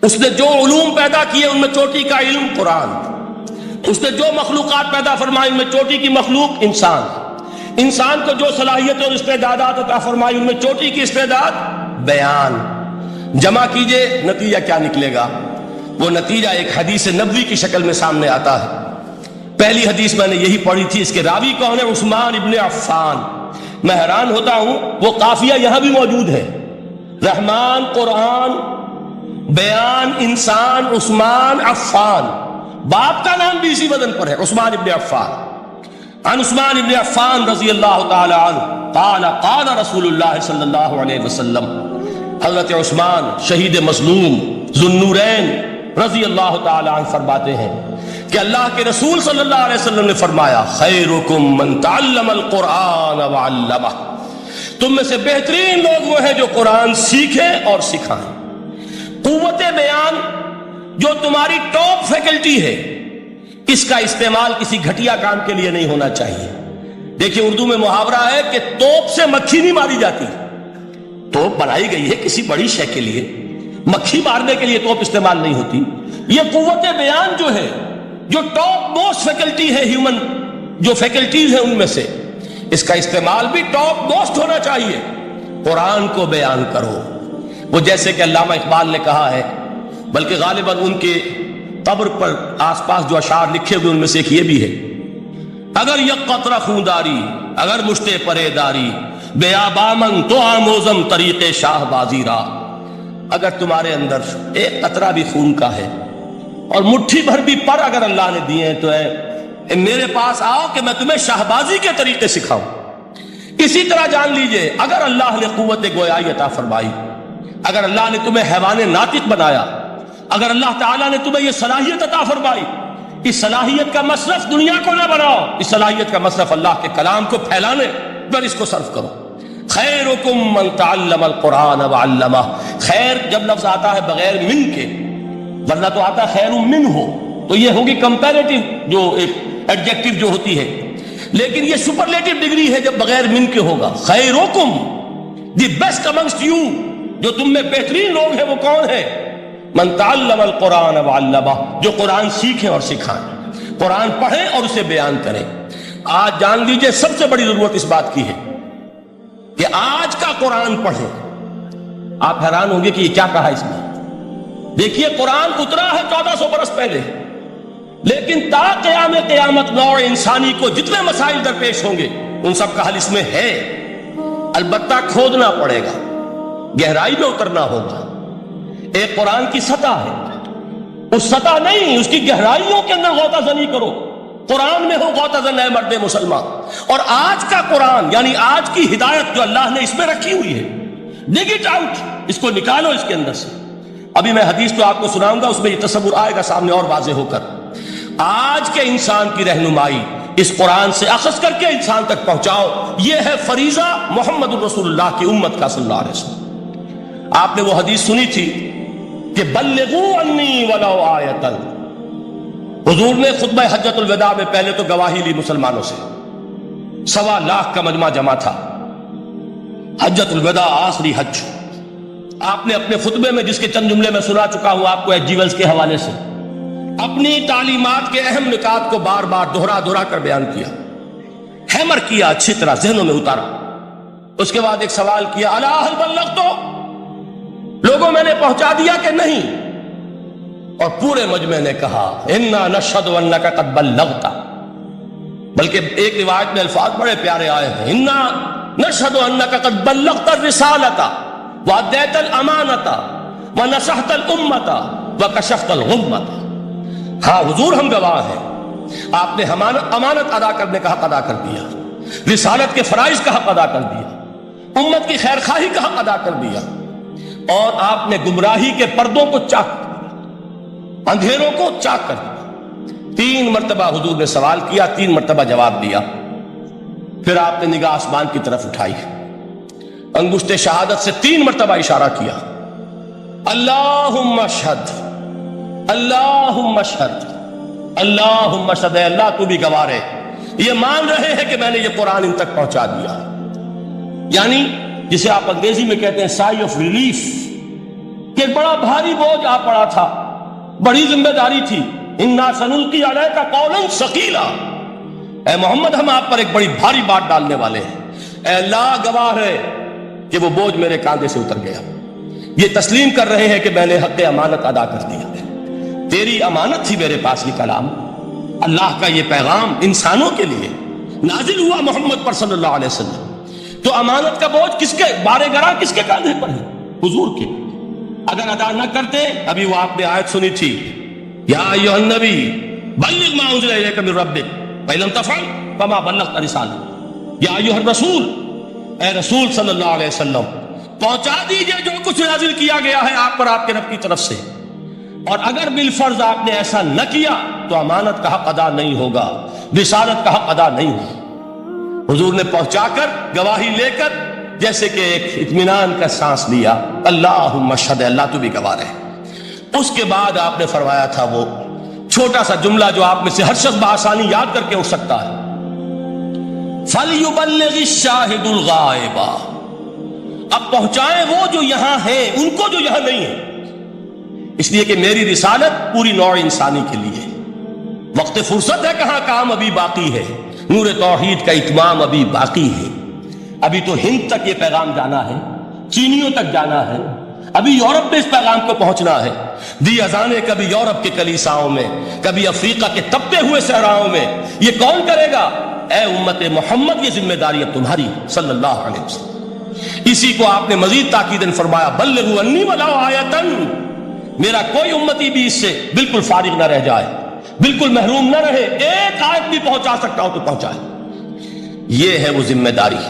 اس نے جو علوم پیدا کیے ان میں چوٹی کا علم قرآن، اس نے جو مخلوقات پیدا فرمائی ان میں چوٹی کی مخلوق انسان، انسان کو جو صلاحیتیں اور استعدادات عطا فرمائی ان میں چوٹی کی استعداد بیان۔ جمع کیجئے، نتیجہ کیا نکلے گا؟ وہ نتیجہ ایک حدیث نبوی کی شکل میں سامنے آتا ہے۔ پہلی حدیث میں نے یہی پڑھی تھی، اس کے راوی کون ہے؟ عثمان ابن عفان۔ میں حیران ہوتا ہوں وہ قافیہ یہاں بھی موجود ہے، رحمان، قرآن، بیان، انسان، عثمان، عفان، باپ کا نام بھی اسی وزن پر ہے، عثمان ابن عفان۔ عن عثمان ابن عفان رضی اللہ تعالی عنہ قال قال رسول اللہ صلی اللہ علیہ وسلم، حضرت عثمان شہید مظلوم ذو النورین رضی اللہ تعالی عنہ فرماتے ہیں کہ اللہ کے رسول صلی اللہ علیہ وسلم نے فرمایا، خیرکم من تعلم القرآن وعلمہ، تم میں سے بہترین لوگ وہ ہیں جو قرآن سیکھیں اور سکھائیں۔ قوت بیان جو تمہاری ٹاپ فیکلٹی ہے، اس کا استعمال کسی گھٹیا کام کے لیے نہیں ہونا چاہیے۔ دیکھیں اردو میں محاورہ ہے کہ توپ سے مکھی نہیں ماری جاتی، توپ بنائی گئی ہے کسی بڑی شے کے لیے، مکھی مارنے کے لیے توپ استعمال نہیں ہوتی۔ یہ قوت بیان جو ہے، جو ٹاپ موسٹ فیکلٹی ہے ہیومن، جو فیکلٹیز ہیں ان میں سے، اس کا استعمال بھی ٹاپ موسٹ ہونا چاہیے۔ قرآن کو بیان کرو، وہ جیسے کہ علامہ اقبال نے کہا ہے، بلکہ غالباً ان کے قبر پر آس پاس جو اشعار لکھے ہوئے ان میں سے ایک یہ بھی ہے، اگر یک قطرہ خونداری، اگر مشتے پرے داری، بیابامن تو آموزم طریق شاہ بازی را، اگر تمہارے اندر ایک قطرہ بھی خون کا ہے اور مٹھی بھر بھی پر اگر اللہ نے دیے ہیں تو ہے میرے پاس آؤ کہ میں تمہیں شہبازی کے طریقے سکھاؤں. اسی طرح جان لیجئے اگر اللہ نے قوت گویائی عطا فرمائی، اگر اللہ نے تمہیں حیوان ناطق بنایا، اگر اللہ تعالیٰ نے تمہیں یہ صلاحیت عطا فرمائی، اس صلاحیت کا مصرف دنیا کو نہ بناؤ، اس صلاحیت کا مصرف اللہ کے کلام کو پھیلانے پر اس کو صرف کرو. خیرکم من تعلم القرآن وعلمہ. خیر جب لفظ آتا ہے بغیر من کے، ورنہ تو آتا ہے خیر من ہو، تو یہ ہوگی کمپیریٹو جو ایک ایڈجیکٹو جو ہوتی ہے، لیکن یہ سپرلیٹو ڈگری ہے جب بغیر من کے ہوگا. خیرکم، دی بیسٹ امنگسٹ یو، جو تم میں بہترین لوگ ہیں وہ کون ہیں؟ من تعلم القرآن وعلمہ، جو قرآن سیکھیں اور سکھائیں، قرآن پڑھیں اور اسے بیان کریں. آج جان لیجئے سب سے بڑی ضرورت اس بات کی ہے کہ آج کا قرآن پڑھیں. آپ حیران ہوں گے کہ یہ کیا کہا اس میں. دیکھیے قرآن اترا ہے 1400 برس پہلے، لیکن تا قیام قیامت نوع انسانی کو جتنے مسائل درپیش ہوں گے ان سب کا حل اس میں ہے. البتہ کھودنا پڑے گا، گہرائی میں اترنا ہوگا. ایک قرآن کی سطح ہے، اس سطح نہیں، اس کی گہرائیوں کے اندر غوطہ زنی کرو. قرآن میں ہو غوطہ زن اے مرد مسلمان. اور آج کا قرآن یعنی آج کی ہدایت جو اللہ نے اس میں رکھی ہوئی ہے، ڈگ اٹ آؤٹ، اس کو نکالو اس کے اندر سے. ابھی میں حدیث تو آپ کو سناؤں گا، اس میں یہ تصور آئے گا سامنے اور واضح ہو کر. آج کے انسان کی رہنمائی اس قرآن سے اخذ کر کے انسان تک پہنچاؤ. یہ ہے فریضہ محمد الرسول اللہ کی امت کا صلی اللہ علیہ وسلم. آپ نے وہ حدیث سنی تھی کہ بلغوا انی ولو آیۃ. حضور نے خطبہ حجۃ الوداع میں پہلے تو گواہی لی مسلمانوں سے، 1.25 لاکھ کا مجمع جمع تھا. حجۃ الوداع آخری حج. آپ نے اپنے خطبے میں، جس کے چند جملے میں سنا چکا ہوں آپ کو ایجیولز کے حوالے سے، اپنی تعلیمات کے اہم نکات کو بار بار دہرا کر بیان کیا، ہیمر کیا، اچھی طرح ذہنوں میں اتارا. اس کے بعد ایک سوال کیا، الا هل بلغت؟ لوگوں میں نے پہنچا دیا کہ نہیں؟ اور پورے مجمع نے کہا انا نشہد انک قد بلغت. بلکہ ایک روایت میں الفاظ بڑے پیارے آئے ہیں، انا نشہد انک قد بلغت الرسالۃ وادیت الامانۃ ونصحت الامۃ وکشفت الغمۃ. ہاں حضور ہم گواہ ہیں، آپ نے امانت ادا کرنے کا حق ادا کر دیا، رسالت کے فرائض کا حق ادا کر دیا، امت کی خیر خواہی کا حق ادا کر دیا، اور آپ نے گمراہی کے پردوں کو چاک کر دیا، اندھیروں کو چاک کر دیا. 3 مرتبہ حضور نے سوال کیا، 3 مرتبہ جواب دیا. پھر آپ نے نگاہ آسمان کی طرف اٹھائی، انگشت شہادت سے 3 مرتبہ اشارہ کیا، اللہم اشہد، اللہم اشہد، اللہم اشہد. اے اللہ تو بھی گواہ ہے، یہ مان رہے ہیں کہ میں نے یہ قرآن ان تک پہنچا دیا. یعنی جسے آپ انگریزی میں کہتے ہیں سائی آف ریلیف، کہ بڑا بھاری بوجھ آ پڑا تھا، بڑی ذمہ داری تھی. انا سنلقی علیک قولا ثقیلا، اے محمد ہم آپ پر ایک بڑی بھاری بات ڈالنے والے ہیں. اے اللہ گواہ ہے کہ وہ بوجھ میرے کاندھے سے اتر گیا. یہ تسلیم کر رہے ہیں کہ میں نے حق امانت ادا کر دیا. تیری امانت تھی میرے پاس یہ کلام، اللہ کا یہ پیغام انسانوں کے لیے نازل ہوا محمد پر صلی اللہ علیہ وسلم. تو امانت کا بوجھ کس کے بارے گراں، کس کے کاندھے پر ہے؟ حضور کے. اگر ادا نہ کرتے، ابھی وہ آپ نے آیت سنی تھی، یا ایھا النبی بلغ ما انزل الیک من ربک فإن لم تفعل فما بلغت رسالۃ. یا ایھا الرسول، اے رسول صلی اللہ علیہ وسلم پہنچا دیجئے جو کچھ نازل کیا گیا ہے آپ پر آپ کے رب کی طرف سے، اور اگر بالفرض آپ نے ایسا نہ کیا تو امانت کا حق ادا نہیں ہوگا، رسالت کا حق ادا نہیں ہوگا. حضور نے پہنچا کر گواہی لے کر جیسے کہ ایک اطمینان کا سانس لیا، اللہم اشہد، اللہ تو بھی گواہ رہے. اس کے بعد آپ نے فرمایا تھا وہ چھوٹا سا جملہ جو آپ میں سے ہر شخص بآسانی یاد کر کے اٹھ سکتا ہے، فَلْيُبَلِّغِ الشَّاهِدُ الْغَائِبَ. اب پہنچائیں وہ جو یہاں ہیں ان کو جو یہاں نہیں ہیں، اس لیے کہ میری رسالت پوری نوع انسانی کے لیے. وقت فرصت ہے کہاں، کام ابھی باقی ہے، نور توحید کا اتمام ابھی باقی ہے. ابھی تو ہند تک یہ پیغام جانا ہے، چینیوں تک جانا ہے، ابھی یورپ میں اس پیغام کو پہنچنا ہے. دی اذانیں کبھی یورپ کے کلیساؤں میں، کبھی افریقہ کے تپتے ہوئے صحراؤں میں. یہ کون کرے گا؟ اے امت محمد، یہ ذمہ داری اب تمہاری صلی اللہ علیہ وسلم. اسی کو آپ نے مزید تاکیداً فرمایا، بلغوا انی ولو آیۃ، میرا کوئی امتی بھی اس سے بالکل فارغ نہ رہ جائے، بالکل محروم نہ رہے، ایک آیت بھی پہنچا سکتا ہو تو پہنچائے۔ یہ ہے وہ ذمہ داری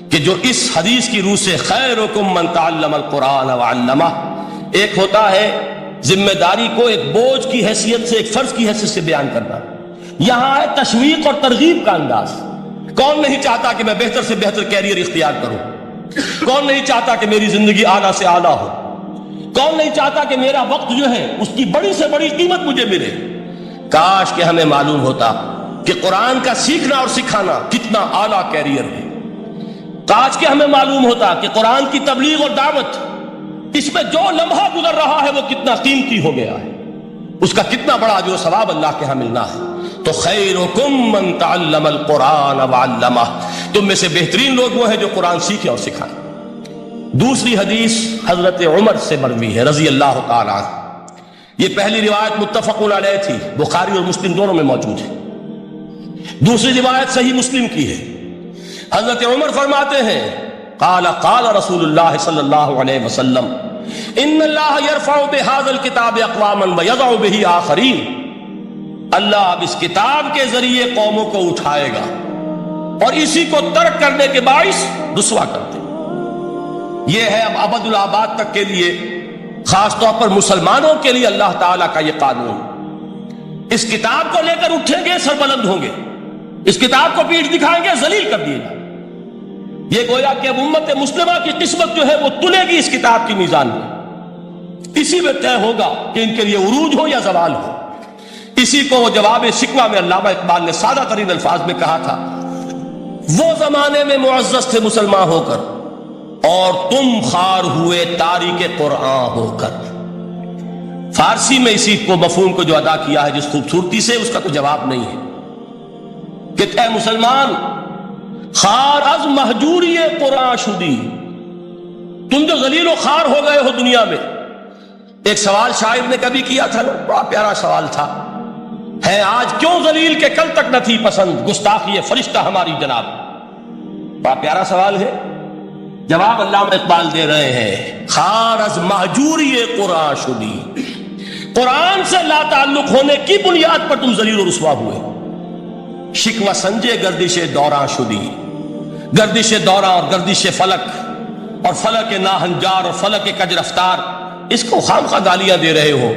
کہ جو اس حدیث کی روح سے خیرکم من تعلم القرآن وعلمہ، ایک ہوتا ہے ذمہ داری کو ایک بوجھ کی حیثیت سے، ایک فرض کی حیثیت سے بیان کرنا، یہاں ہے تشویق اور ترغیب کا انداز۔ کون نہیں چاہتا کہ میں بہتر سے بہتر کیریئر اختیار کروں؟ کون نہیں چاہتا کہ میری زندگی اعلیٰ سے اعلیٰ ہو؟ کون نہیں چاہتا کہ میرا وقت جو ہے اس کی بڑی سے بڑی قیمت مجھے ملے؟ کاش کہ ہمیں معلوم ہوتا کہ قرآن کا سیکھنا اور سکھانا کتنا اعلیٰ کیریئر ہے۔ کاش کہ ہمیں معلوم ہوتا کہ قرآن کی تبلیغ اور دعوت، اس میں جو لمحہ گزر رہا ہے وہ کتنا قیمتی ہو گیا ہے، اس کا کتنا بڑا جو ثواب اللہ کے ہاں ملنا ہے۔ تو خیرکم من تعلم القرآن وعلمہ، تم میں سے بہترین لوگ وہ ہیں جو قرآن سیکھیں اور سکھائیں۔ دوسری حدیث حضرت عمر سے مروی ہے رضی اللہ تعالیٰ عنہ۔ یہ پہلی روایت متفق علیہ تھی، بخاری اور مسلم دونوں میں موجود ہے۔ دوسری روایت صحیح مسلم کی ہے۔ حضرت عمر فرماتے ہیں قال قال رسول اللہ صلی اللہ علیہ وسلم ان اللہ یرفع بہذا الکتاب اقواما ویضع بہ آخرین، اللہ اب اس کتاب کے ذریعے قوموں کو اٹھائے گا اور اسی کو ترک کرنے کے باعث رسوا کر دے۔ یہ ہے اب ابد الآباد تک کے لیے، خاص طور پر مسلمانوں کے لیے اللہ تعالیٰ کا یہ قانون۔ اس کتاب کو لے کر اٹھیں گے سربلند ہوں گے، اس کتاب کو پیٹھ دکھائیں گے ذلیل کر دیے گا۔ یہ گویا کہ اب امت مسلمہ کی قسمت جو ہے وہ تلے گی اس کتاب کی میزان میں، اسی میں طے ہوگا کہ ان کے لیے عروج ہو یا زوال ہو۔ اسی کو وہ جواب شکوہ میں علامہ اقبال نے سادہ ترین الفاظ میں کہا تھا، وہ زمانے میں معزز تھے مسلمان ہو کر اور تم خار ہوئے تاریک قرآن ہو کر۔ فارسی میں اسی کو مفہوم کو جو ادا کیا ہے جس خوبصورتی سے، اس کا کوئی جواب نہیں ہے کہ اے مسلمان خار از مہجوری قرآن شدی، تم جو ذلیل و خار ہو گئے ہو دنیا میں۔ ایک سوال شاعر نے کبھی کیا تھا، بڑا پیارا سوال تھا، ہے آج کیوں ذلیل کے کل تک نہ تھی پسند گستاخی فرشتہ ہماری جناب۔ بڑا پیارا سوال ہے، جواب علامہ اقبال دے رہے ہیں خار از مہجوری قرآن شدی، قرآن سے لا تعلق ہونے کی بنیاد پر تم ذلیل و رسوا ہوئے۔ شکوہ سنجے گردش دوراں شدی، گردش دوراں اور گردش فلک اور فلک ناہنجار اور فلک کج رفتار، اس کو خامخواہ گالیاں دے رہے ہو،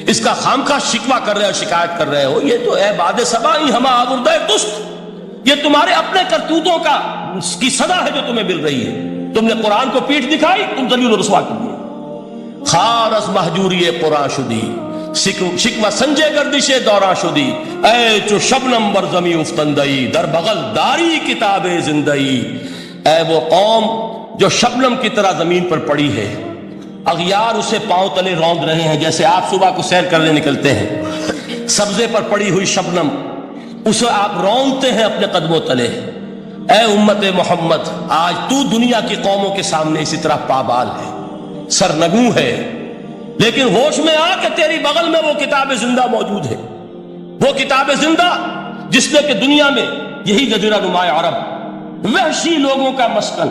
اس کا خامخواہ شکوہ کر رہے ہو، شکایت کر رہے ہو، یہ تو اے باد صبائی ہما آوردہ دست، یہ تمہارے اپنے کرتوتوں کی سزا ہے جو تمہیں مل رہی ہے۔ تم نے قرآن کو پیٹھ دکھائی، تم ذلیل و رسوا کر دیے۔ خار از مہجوری قرآن شدی، شکوہ سنجے گردش دوراں شدی، اے چو شبنم بر زمیں افتندئی، در بغل داری کتاب زندئی، اے وہ قوم جو شبنم کی طرح زمین پر پڑی ہے، اغیار اسے پاؤں تلے روند رہے ہیں، جیسے آپ صبح کو سیر کرنے نکلتے ہیں، سبزے پر پڑی ہوئی شبنم اسے آپ روندتے ہیں اپنے قدموں تلے۔ اے امت محمد، آج تو دنیا کی قوموں کے سامنے اسی طرح پابال ہے، سرنگوں ہے، لیکن ہوش میں آ کہ تیری بغل میں وہ کتاب زندہ موجود ہے، وہ کتاب زندہ جس نے کہ دنیا میں یہی جزیرہ نماء عرب، وحشی لوگوں کا مسکن،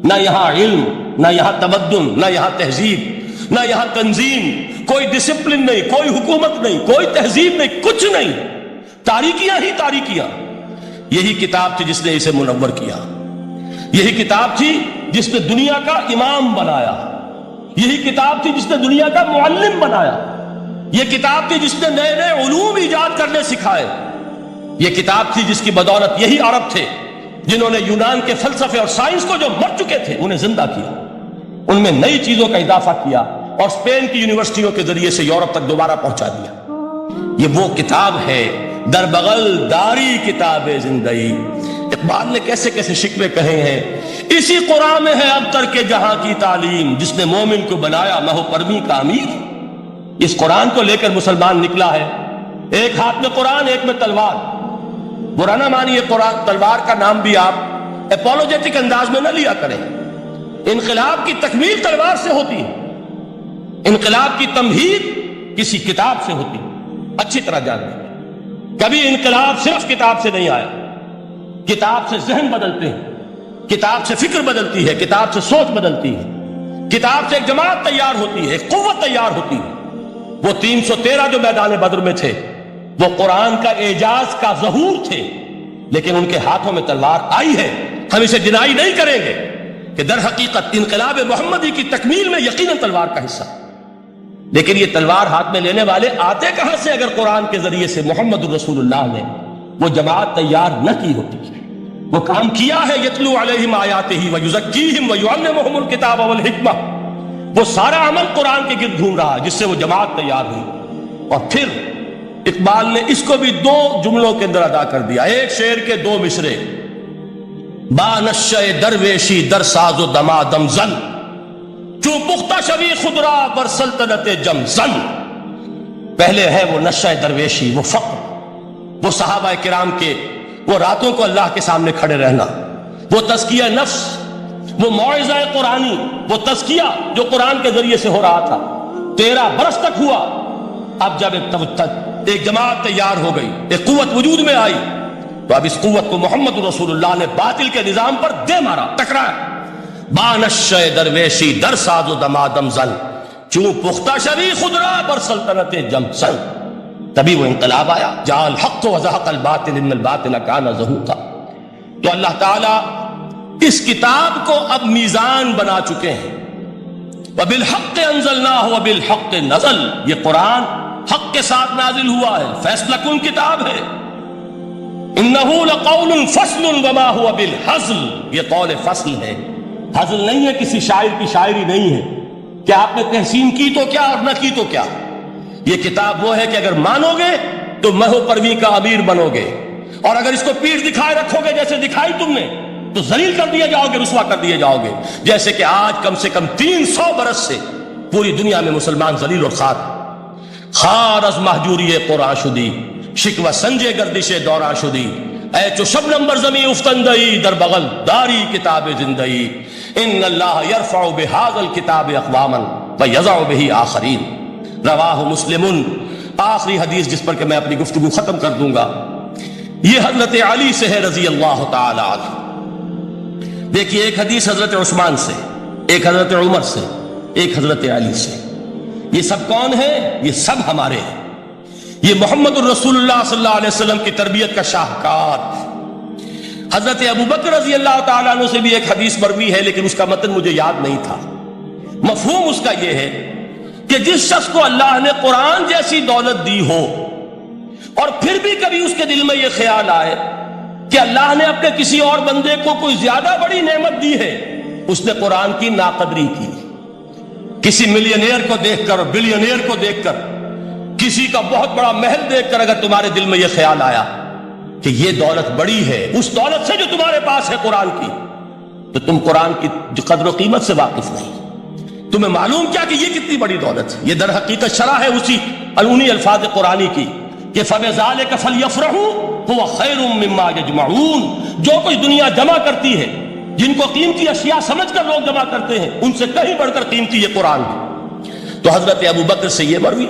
نہ یہاں علم، نہ یہاں تمدن، نہ یہاں تہذیب، نہ یہاں تنظیم، کوئی ڈسپلن نہیں، کوئی حکومت نہیں، کوئی تہذیب نہیں، کچھ نہیں، تاریکیاں ہی تاریکیاں۔ یہی کتاب تھی جس نے اسے منور کیا، یہی کتاب تھی جس نے دنیا کا امام بنایا، یہی کتاب تھی جس نے دنیا کا معلم بنایا، یہ کتاب تھی جس نے نئے نئے علوم ایجاد کرنے سکھائے، یہ کتاب تھی جس کی بدولت یہی عرب تھے جنہوں نے یونان کے فلسفے اور سائنس کو جو مر چکے تھے انہیں زندہ کیا، ان میں نئی چیزوں کا اضافہ کیا اور اسپین کی یونیورسٹیوں کے ذریعے سے یورپ تک دوبارہ پہنچا دیا۔ یہ وہ کتاب ہے، در بغل داری کتاب زندگی۔ اقبال نے کیسے کیسے شکوے کہے ہیں، اسی قرآن میں ہے اب تر کے جہاں کی تعلیم، جس نے مومن کو بنایا مہو پرمی کا امیر۔ اس قرآن کو لے کر مسلمان نکلا ہے، ایک ہاتھ میں قرآن، ایک میں تلوار۔ برا نہ مانیے، قرآن تلوار کا نام بھی آپ اپولوجیٹک انداز میں نہ لیا کریں۔ انقلاب کی تکمیل تلوار سے ہوتی ہے، انقلاب کی تمہید کسی کتاب سے ہوتی ہے، اچھی طرح جان لیں۔ کبھی انقلاب صرف کتاب سے نہیں آیا، کتاب سے ذہن بدلتے ہیں، کتاب سے فکر بدلتی ہے، کتاب سے سوچ بدلتی ہے۔ کتاب سے ایک جماعت تیار ہوتی ہے، ایک قوت تیار ہوتی ہے۔ وہ 313 جو میدان بدر میں تھے وہ قرآن کا اعجاز کا ظہور تھے، لیکن ان کے ہاتھوں میں تلوار آئی ہے۔ ہم اسے ڈینائی نہیں کریں گے کہ در حقیقت انقلاب محمدی کی تکمیل میں یقیناً تلوار کا حصہ، لیکن یہ تلوار ہاتھ میں لینے والے آتے کہاں سے اگر قرآن کے ذریعے سے محمد الرسول اللہ نے وہ جماعت تیار نہ کی ہوتی؟ وہ کام کیا ہے، یتلو علیہم آیاتہ ویزکیہم ویعلمہم الکتاب والحکمہ، وہ سارا عمل قرآن کے گرد گھوم رہا جس سے وہ جماعت تیار ہوئی۔ اور پھر اقبال نے اس کو بھی 2 جملوں کے اندر ادا کر دیا، ایک شعر کے 2 مصرے، با نشہ درویشی در ساز و دما دم زن، جو پختہ شوی خدرا بر سلطنت جم زن۔ پہلے ہے وہ نشہ درویشی، وہ فقر، وہ صحابہ کرام کے وہ راتوں کو اللہ کے سامنے کھڑے رہنا، وہ تزکیہ نفس، وہ موعظہ قرآنی، وہ تزکیہ جو قرآن کے ذریعے سے ہو رہا تھا 13 برس تک ہوا۔ اب جب ایک جماعت تیار ہو گئی، ایک قوت وجود میں آئی، تو اب اس قوت کو محمد رسول اللہ نے باطل کے نظام پر دے مارا، ٹکرایا۔ بانش درویشی در ساز و دمادم زن، چوں پختہ شوی خدرا بر سلطنت جم زن۔ تبھی وہ انقلاب آیا، جاء الحق وزہق الباطل ان الباطل کان زہوقا۔ تو اللہ تعالیٰ اس کتاب کو اب میزان بنا چکے ہیں۔ وبالحق انزلناہ وبالحق نزل، یہ قرآن حق کے ساتھ نازل ہوا ہے، فیصلہ کن کتاب ہے۔ انہ لقول فصل وما هو بالحزل، یہ قول فصل ہے، حزل نہیں ہے، کسی شاعر کی شاعری نہیں ہے کہ آپ نے تحسین کی تو کیا اور نہ کی تو کیا۔ یہ کتاب وہ ہے کہ اگر مانو گے تو مہو پروی کا امیر بنو گے، اور اگر اس کو پیٹھ دکھائے رکھو گے جیسے دکھائی تم نے تو ذلیل کر دیے جاؤ گے، رسوا کر دیے جاؤ گے، جیسے کہ آج کم سے کم 300 برس سے پوری دنیا میں مسلمان ذلیل اور خار از محجوری قرآن شدی، شکوہ سنجے گردش دورہ شدی، اے چو شبنم بر زمین افتندئی در بغل داری کتاب زندئی، ان اللہ یرفع بہذا الکتاب اقواما ویضع بہ آخرین۔ رواہ مسلم، آخری حدیث جس پر کہ میں اپنی گفتگو ختم کر دوں گا، یہ حضرت علی سے ہے رضی اللہ تعالی عنہ۔ دیکھیے ایک حدیث حضرت عثمان سے، ایک حضرت عمر سے، ایک حضرت علی سے۔ یہ سب کون ہیں؟ یہ سب ہمارے ہیں، یہ محمد الرسول اللہ صلی اللہ علیہ وسلم کی تربیت کا شاہکار۔ حضرت ابوبکر رضی اللہ تعالیٰ عنہ سے بھی ایک حدیث مروی ہے، لیکن اس کا متن مجھے یاد نہیں تھا۔ مفہوم اس کا یہ ہے کہ جس شخص کو اللہ نے قرآن جیسی دولت دی ہو اور پھر بھی کبھی اس کے دل میں یہ خیال آئے کہ اللہ نے اپنے کسی اور بندے کو کوئی زیادہ بڑی نعمت دی ہے، اس نے قرآن کی ناقدری کی۔ کسی ملینئر کو دیکھ کر، بلینئر کو دیکھ کر، کسی کا بہت بڑا محل دیکھ کر اگر تمہارے دل میں یہ خیال آیا کہ یہ دولت بڑی ہے اس دولت سے جو تمہارے پاس ہے قرآن کی، تو تم قرآن کی قدر و قیمت سے واقف نہیں، تمہیں معلوم کیا کہ یہ کتنی بڑی دولت ہے۔ یہ در حقیقت شرح ہے اسی انہی الفاظ قرآنی کی کہ فَبِذَلِكَ فَلْيَفْرَحُوا هُوَ خَيْرٌ مِّمَّا يَجْمَعُونَ۔ جو کچھ دنیا جمع کرتی ہے، جن کو قیمتی اشیاء سمجھ کر لوگ جمع کرتے ہیں، ان سے کہیں بڑھ کر قیمتی یہ قرآن ہے۔ تو حضرت ابوبکر سے یہ مروی،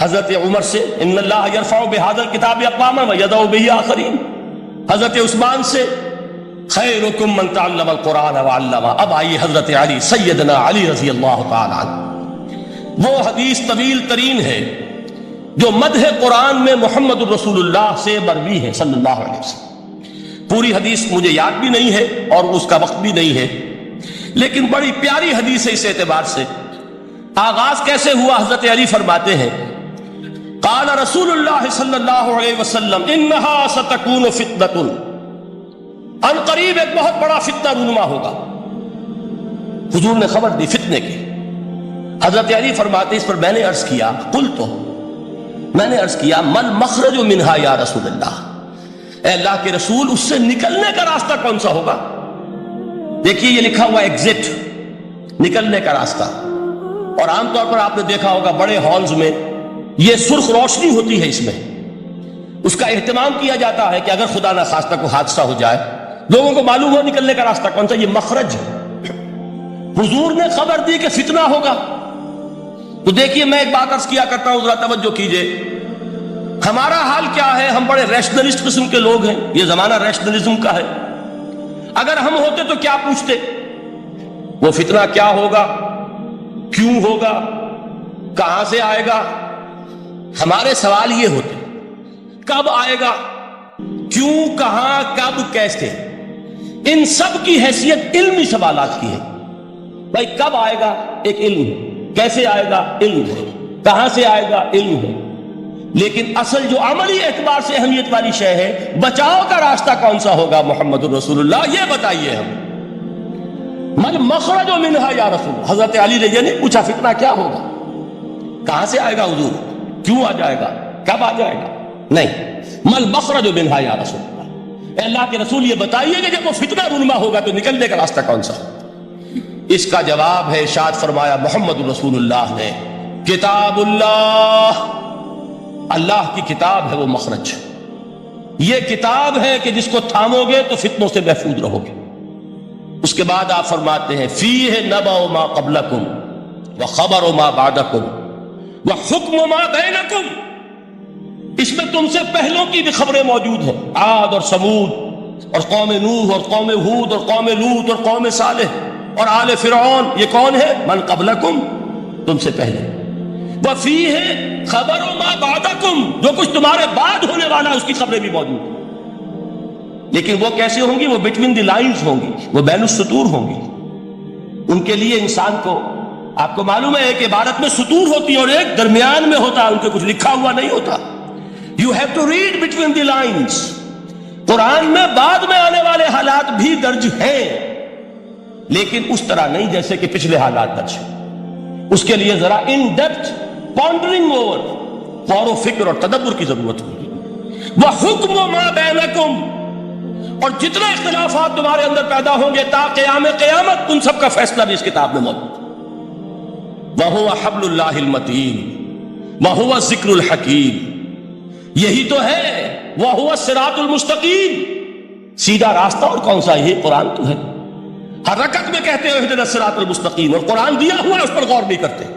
حضرت عمر سے ان اللہ یرفع بہذا الکتاب اقواما ویضع بہ آخرین، حضرت عثمان سے خیرکم من تعلم القرآن وعلمہ۔ اب آئیے حضرت علی، سیدنا علی رضی اللہ تعالی عنہ، وہ حدیث طویل ترین ہے جو مدح قرآن میں محمد الرسول اللہ سے مروی ہے صلی اللہ علیہ وسلم۔ پوری حدیث مجھے یاد بھی نہیں ہے اور اس کا وقت بھی نہیں ہے، لیکن بڑی پیاری حدیث ہے اس اعتبار سے۔ آغاز کیسے ہوا؟ حضرت علی فرماتے ہیں قال رسول اللہ صلی اللہ علیہ وسلم انہا ستکون فتنۃ، ان قریب ایک بہت بڑا فتنہ رونما ہوگا۔ حضور نے خبر دی فتنے کی۔ حضرت علی فرماتے اس پر میں نے عرض کیا، قلت، میں نے عرض کیا من مخرج منہا یا رسول اللہ، اے اللہ کے رسول اس سے نکلنے کا راستہ کون سا ہوگا؟ دیکھیے یہ لکھا ہوا ایگزٹ، نکلنے کا راستہ، اور عام طور پر آپ نے دیکھا ہوگا بڑے ہالز میں یہ سرخ روشنی ہوتی ہے، اس میں اس کا اہتمام کیا جاتا ہے کہ اگر خدا نخواستہ کو حادثہ ہو جائے لوگوں کو معلوم ہو نکلنے کا راستہ کون سا، یہ مخرج ہے۔ حضور نے خبر دی کہ فتنہ ہوگا۔ تو دیکھیے میں ایک بات عرض کیا کرتا ہوں، ذرا توجہ کیجئے، ہمارا حال کیا ہے؟ ہم بڑے ریشنلسٹ قسم کے لوگ ہیں، یہ زمانہ ریشنلزم کا ہے۔ اگر ہم ہوتے تو کیا پوچھتے؟ وہ فتنہ کیا ہوگا؟ کیوں ہوگا, کہاں سے آئے گا. ہمارے سوال یہ ہوتے, کب آئے گا, کیوں, کہاں, کب, کیسے. ان سب کی حیثیت علمی سوالات کی ہے. بھائی کب آئے گا ایک علم ہے, کیسے آئے گا علم ہے, کہاں سے آئے گا علم ہے. لیکن اصل جو عملی اعتبار سے اہمیت والی شے ہے, بچاؤ کا راستہ کون سا ہوگا محمد الرسول اللہ, یہ بتائیے ہم. من مخرج منہا یا رسول, حضرت علی نے یہ نہیں پوچھا فتنہ کیا ہوگا, کہاں سے آئے گا حضور, کیوں آ جائے گا, کب آ جائے گا, نہیں. من مخرج منہا یا رسول اللہ, اے اللہ کے رسول یہ بتائیے کہ جب وہ فتنہ رونما ہوگا تو نکلنے کا راستہ کون سا. اس کا جواب ہے, ارشاد فرمایا محمد الرسول اللہ نے, کتاب اللہ, اللہ کی کتاب ہے وہ مخرج. یہ کتاب ہے کہ جس کو تھامو گے تو فتنوں سے محفوظ رہو گے. اس کے بعد آپ فرماتے ہیں فیہ نبأ ما قبلکم وخبر ما بعدکم وحکم ما بینکم, اس میں تم سے پہلوں کی بھی خبریں موجود ہیں, عاد اور سمود اور قوم نوح اور قوم ہود اور قوم لوط اور قوم صالح اور آل فرعون. یہ کون ہے, من قبلکم, تم سے پہلے. وفیہ خبر ما بعدکم, جو کچھ تمہارے بعد ہونے والا ہے اس کی خبریں بھی موجود ہیں. لیکن وہ کیسے ہوں گی, وہ بٹوین دی لائنز ہوں گی, وہ بین السطور ہوں گی. ان کے لیے انسان کو, آپ کو معلوم ہے ایک عبارت میں سطور ہوتی ہے اور ایک درمیان میں ہوتا ہے, ان کے کچھ لکھا ہوا نہیں ہوتا. You have to read between the lines. Quran میں بعد میں آنے والے حالات بھی درج ہیں, لیکن اس طرح نہیں جیسے کہ پچھلے حالات درج ہیں. اس کے لیے ذرا ان ڈیپتھ پونڈرنگ اوور, غور و فکر اور تدبر کی ضرورت ہوگی. وحکم ما بینکم, اور جتنے اختلافات تمہارے اندر پیدا ہوں گے تا قیام قیامت, ان سب کا فیصلہ بھی اس کتاب میں موجود ہے. وَهُوَ حَبْلُ اللَّهِ الْمَتِينُ وَهُوَ الذِّكْرُ الْحَكِيمُ, یہی تو ہے وَهُوَ الصِّرَاطُ الْمُسْتَقِيمُ, سیدھا راستہ. اور کون سا, یہ قرآن تو ہے. ہر رکعت میں کہتے ہیں اهْدِنَا الصِّرَاطَ الْمُسْتَقِيمُ, اور قرآن دیا ہوا ہے اس پر غور نہیں کرتے.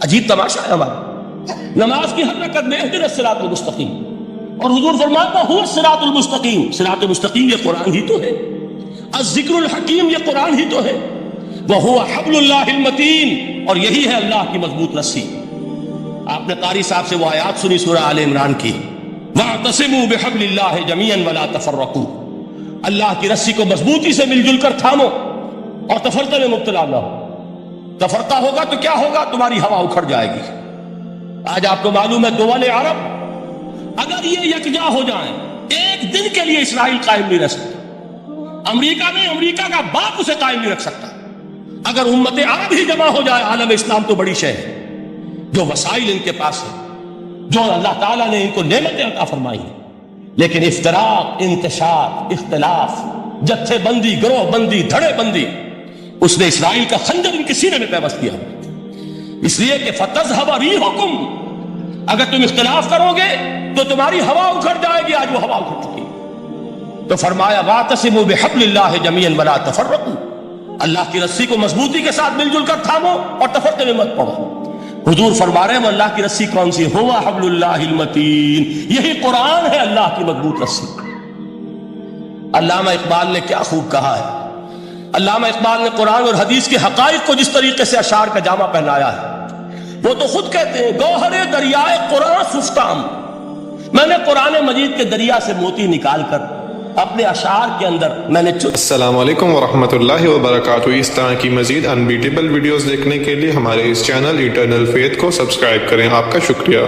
عجیب تماشا ہے ہمارا. نماز کی ہر رکعت میں اهْدِنَا الصِّرَاطَ الْمُسْتَقِيمُ, اور حضور فرماتا هو الصراط المستقیم, صراط مستقیم یہ قرآن ہی تو ہے. الذکر الحکیم یہ قرآن ہی تو ہے. وہو حبل اللہ المتین, اور یہی ہے اللہ کی مضبوط رسی. آپ نے قاری صاحب سے وہ آیات سنی سورہ آل عمران کی, واعتصموا بحبل اللہ جمیعا ولا تفرقوا, اللہ کی رسی کو مضبوطی سے مل جل کر تھامو اور تفرقے میں مبتلا نہ ہو. تفرقہ ہوگا تو کیا ہوگا, تمہاری ہوا اکھڑ جائے گی. آج آپ کو معلوم ہے دول عرب اگر یہ یکجا ہو جائیں, ایک دن کے لیے اسرائیل قائم نہیں رہ سکتا. امریکہ نہیں, امریکہ کا باپ اسے قائم نہیں رکھ سکتا. اگر امت عرب ہی جمع ہو جائے, عالم اسلام تو بڑی شے ہے. جو وسائل ان کے پاس ہے, جو اللہ تعالیٰ نے ان کو نعمتیں عطا فرمائی ہیں, لیکن افتراق, انتشار, اختلاف, جتھے بندی, گروہ بندی, دھڑے بندی, اس نے اسرائیل کا خنجر ان کے سینے میں پیوست کیا. اس لیے کہ فَتَذْهَبَ رِيحُكُمْ, اگر تم اختلاف کرو گے تو تمہاری ہوا اکھڑ جائے گی. آج وہ ہوا اکھڑ چکی. تو فرمایا وَاعْتَصِمُوا بِحَبْلِ اللَّهِ جَمِيعًا وَلَا تَفَرَّقُوا, اللہ کی رسی کو مضبوطی کے ساتھ مل جل کر تھامو اور تفرقے میں مت پڑو. حضور فرما رہے ہیں اللہ کی رسی کون سی, ہوا حبل اللہ المتین, یہی قرآن ہے اللہ کی مضبوط رسی. علامہ اقبال نے کیا خوب کہا ہے. علامہ اقبال نے قرآن اور حدیث کے حقائق کو جس طریقے سے اشعار کا جامع پہنایا ہے, وہ تو خود کہتے ہیں گوہر دریائے قرآن سفتام, میں نے قرآن مجید کے دریا سے موتی نکال کر اپنے اشعار کے اندر میں نے. السلام علیکم ورحمۃ اللہ وبرکاتہ. اس طرح کی مزید انبیٹیبل ویڈیوز دیکھنے کے لیے ہمارے اس چینل ایٹرنل فیتھ کو سبسکرائب کریں. آپ کا شکریہ.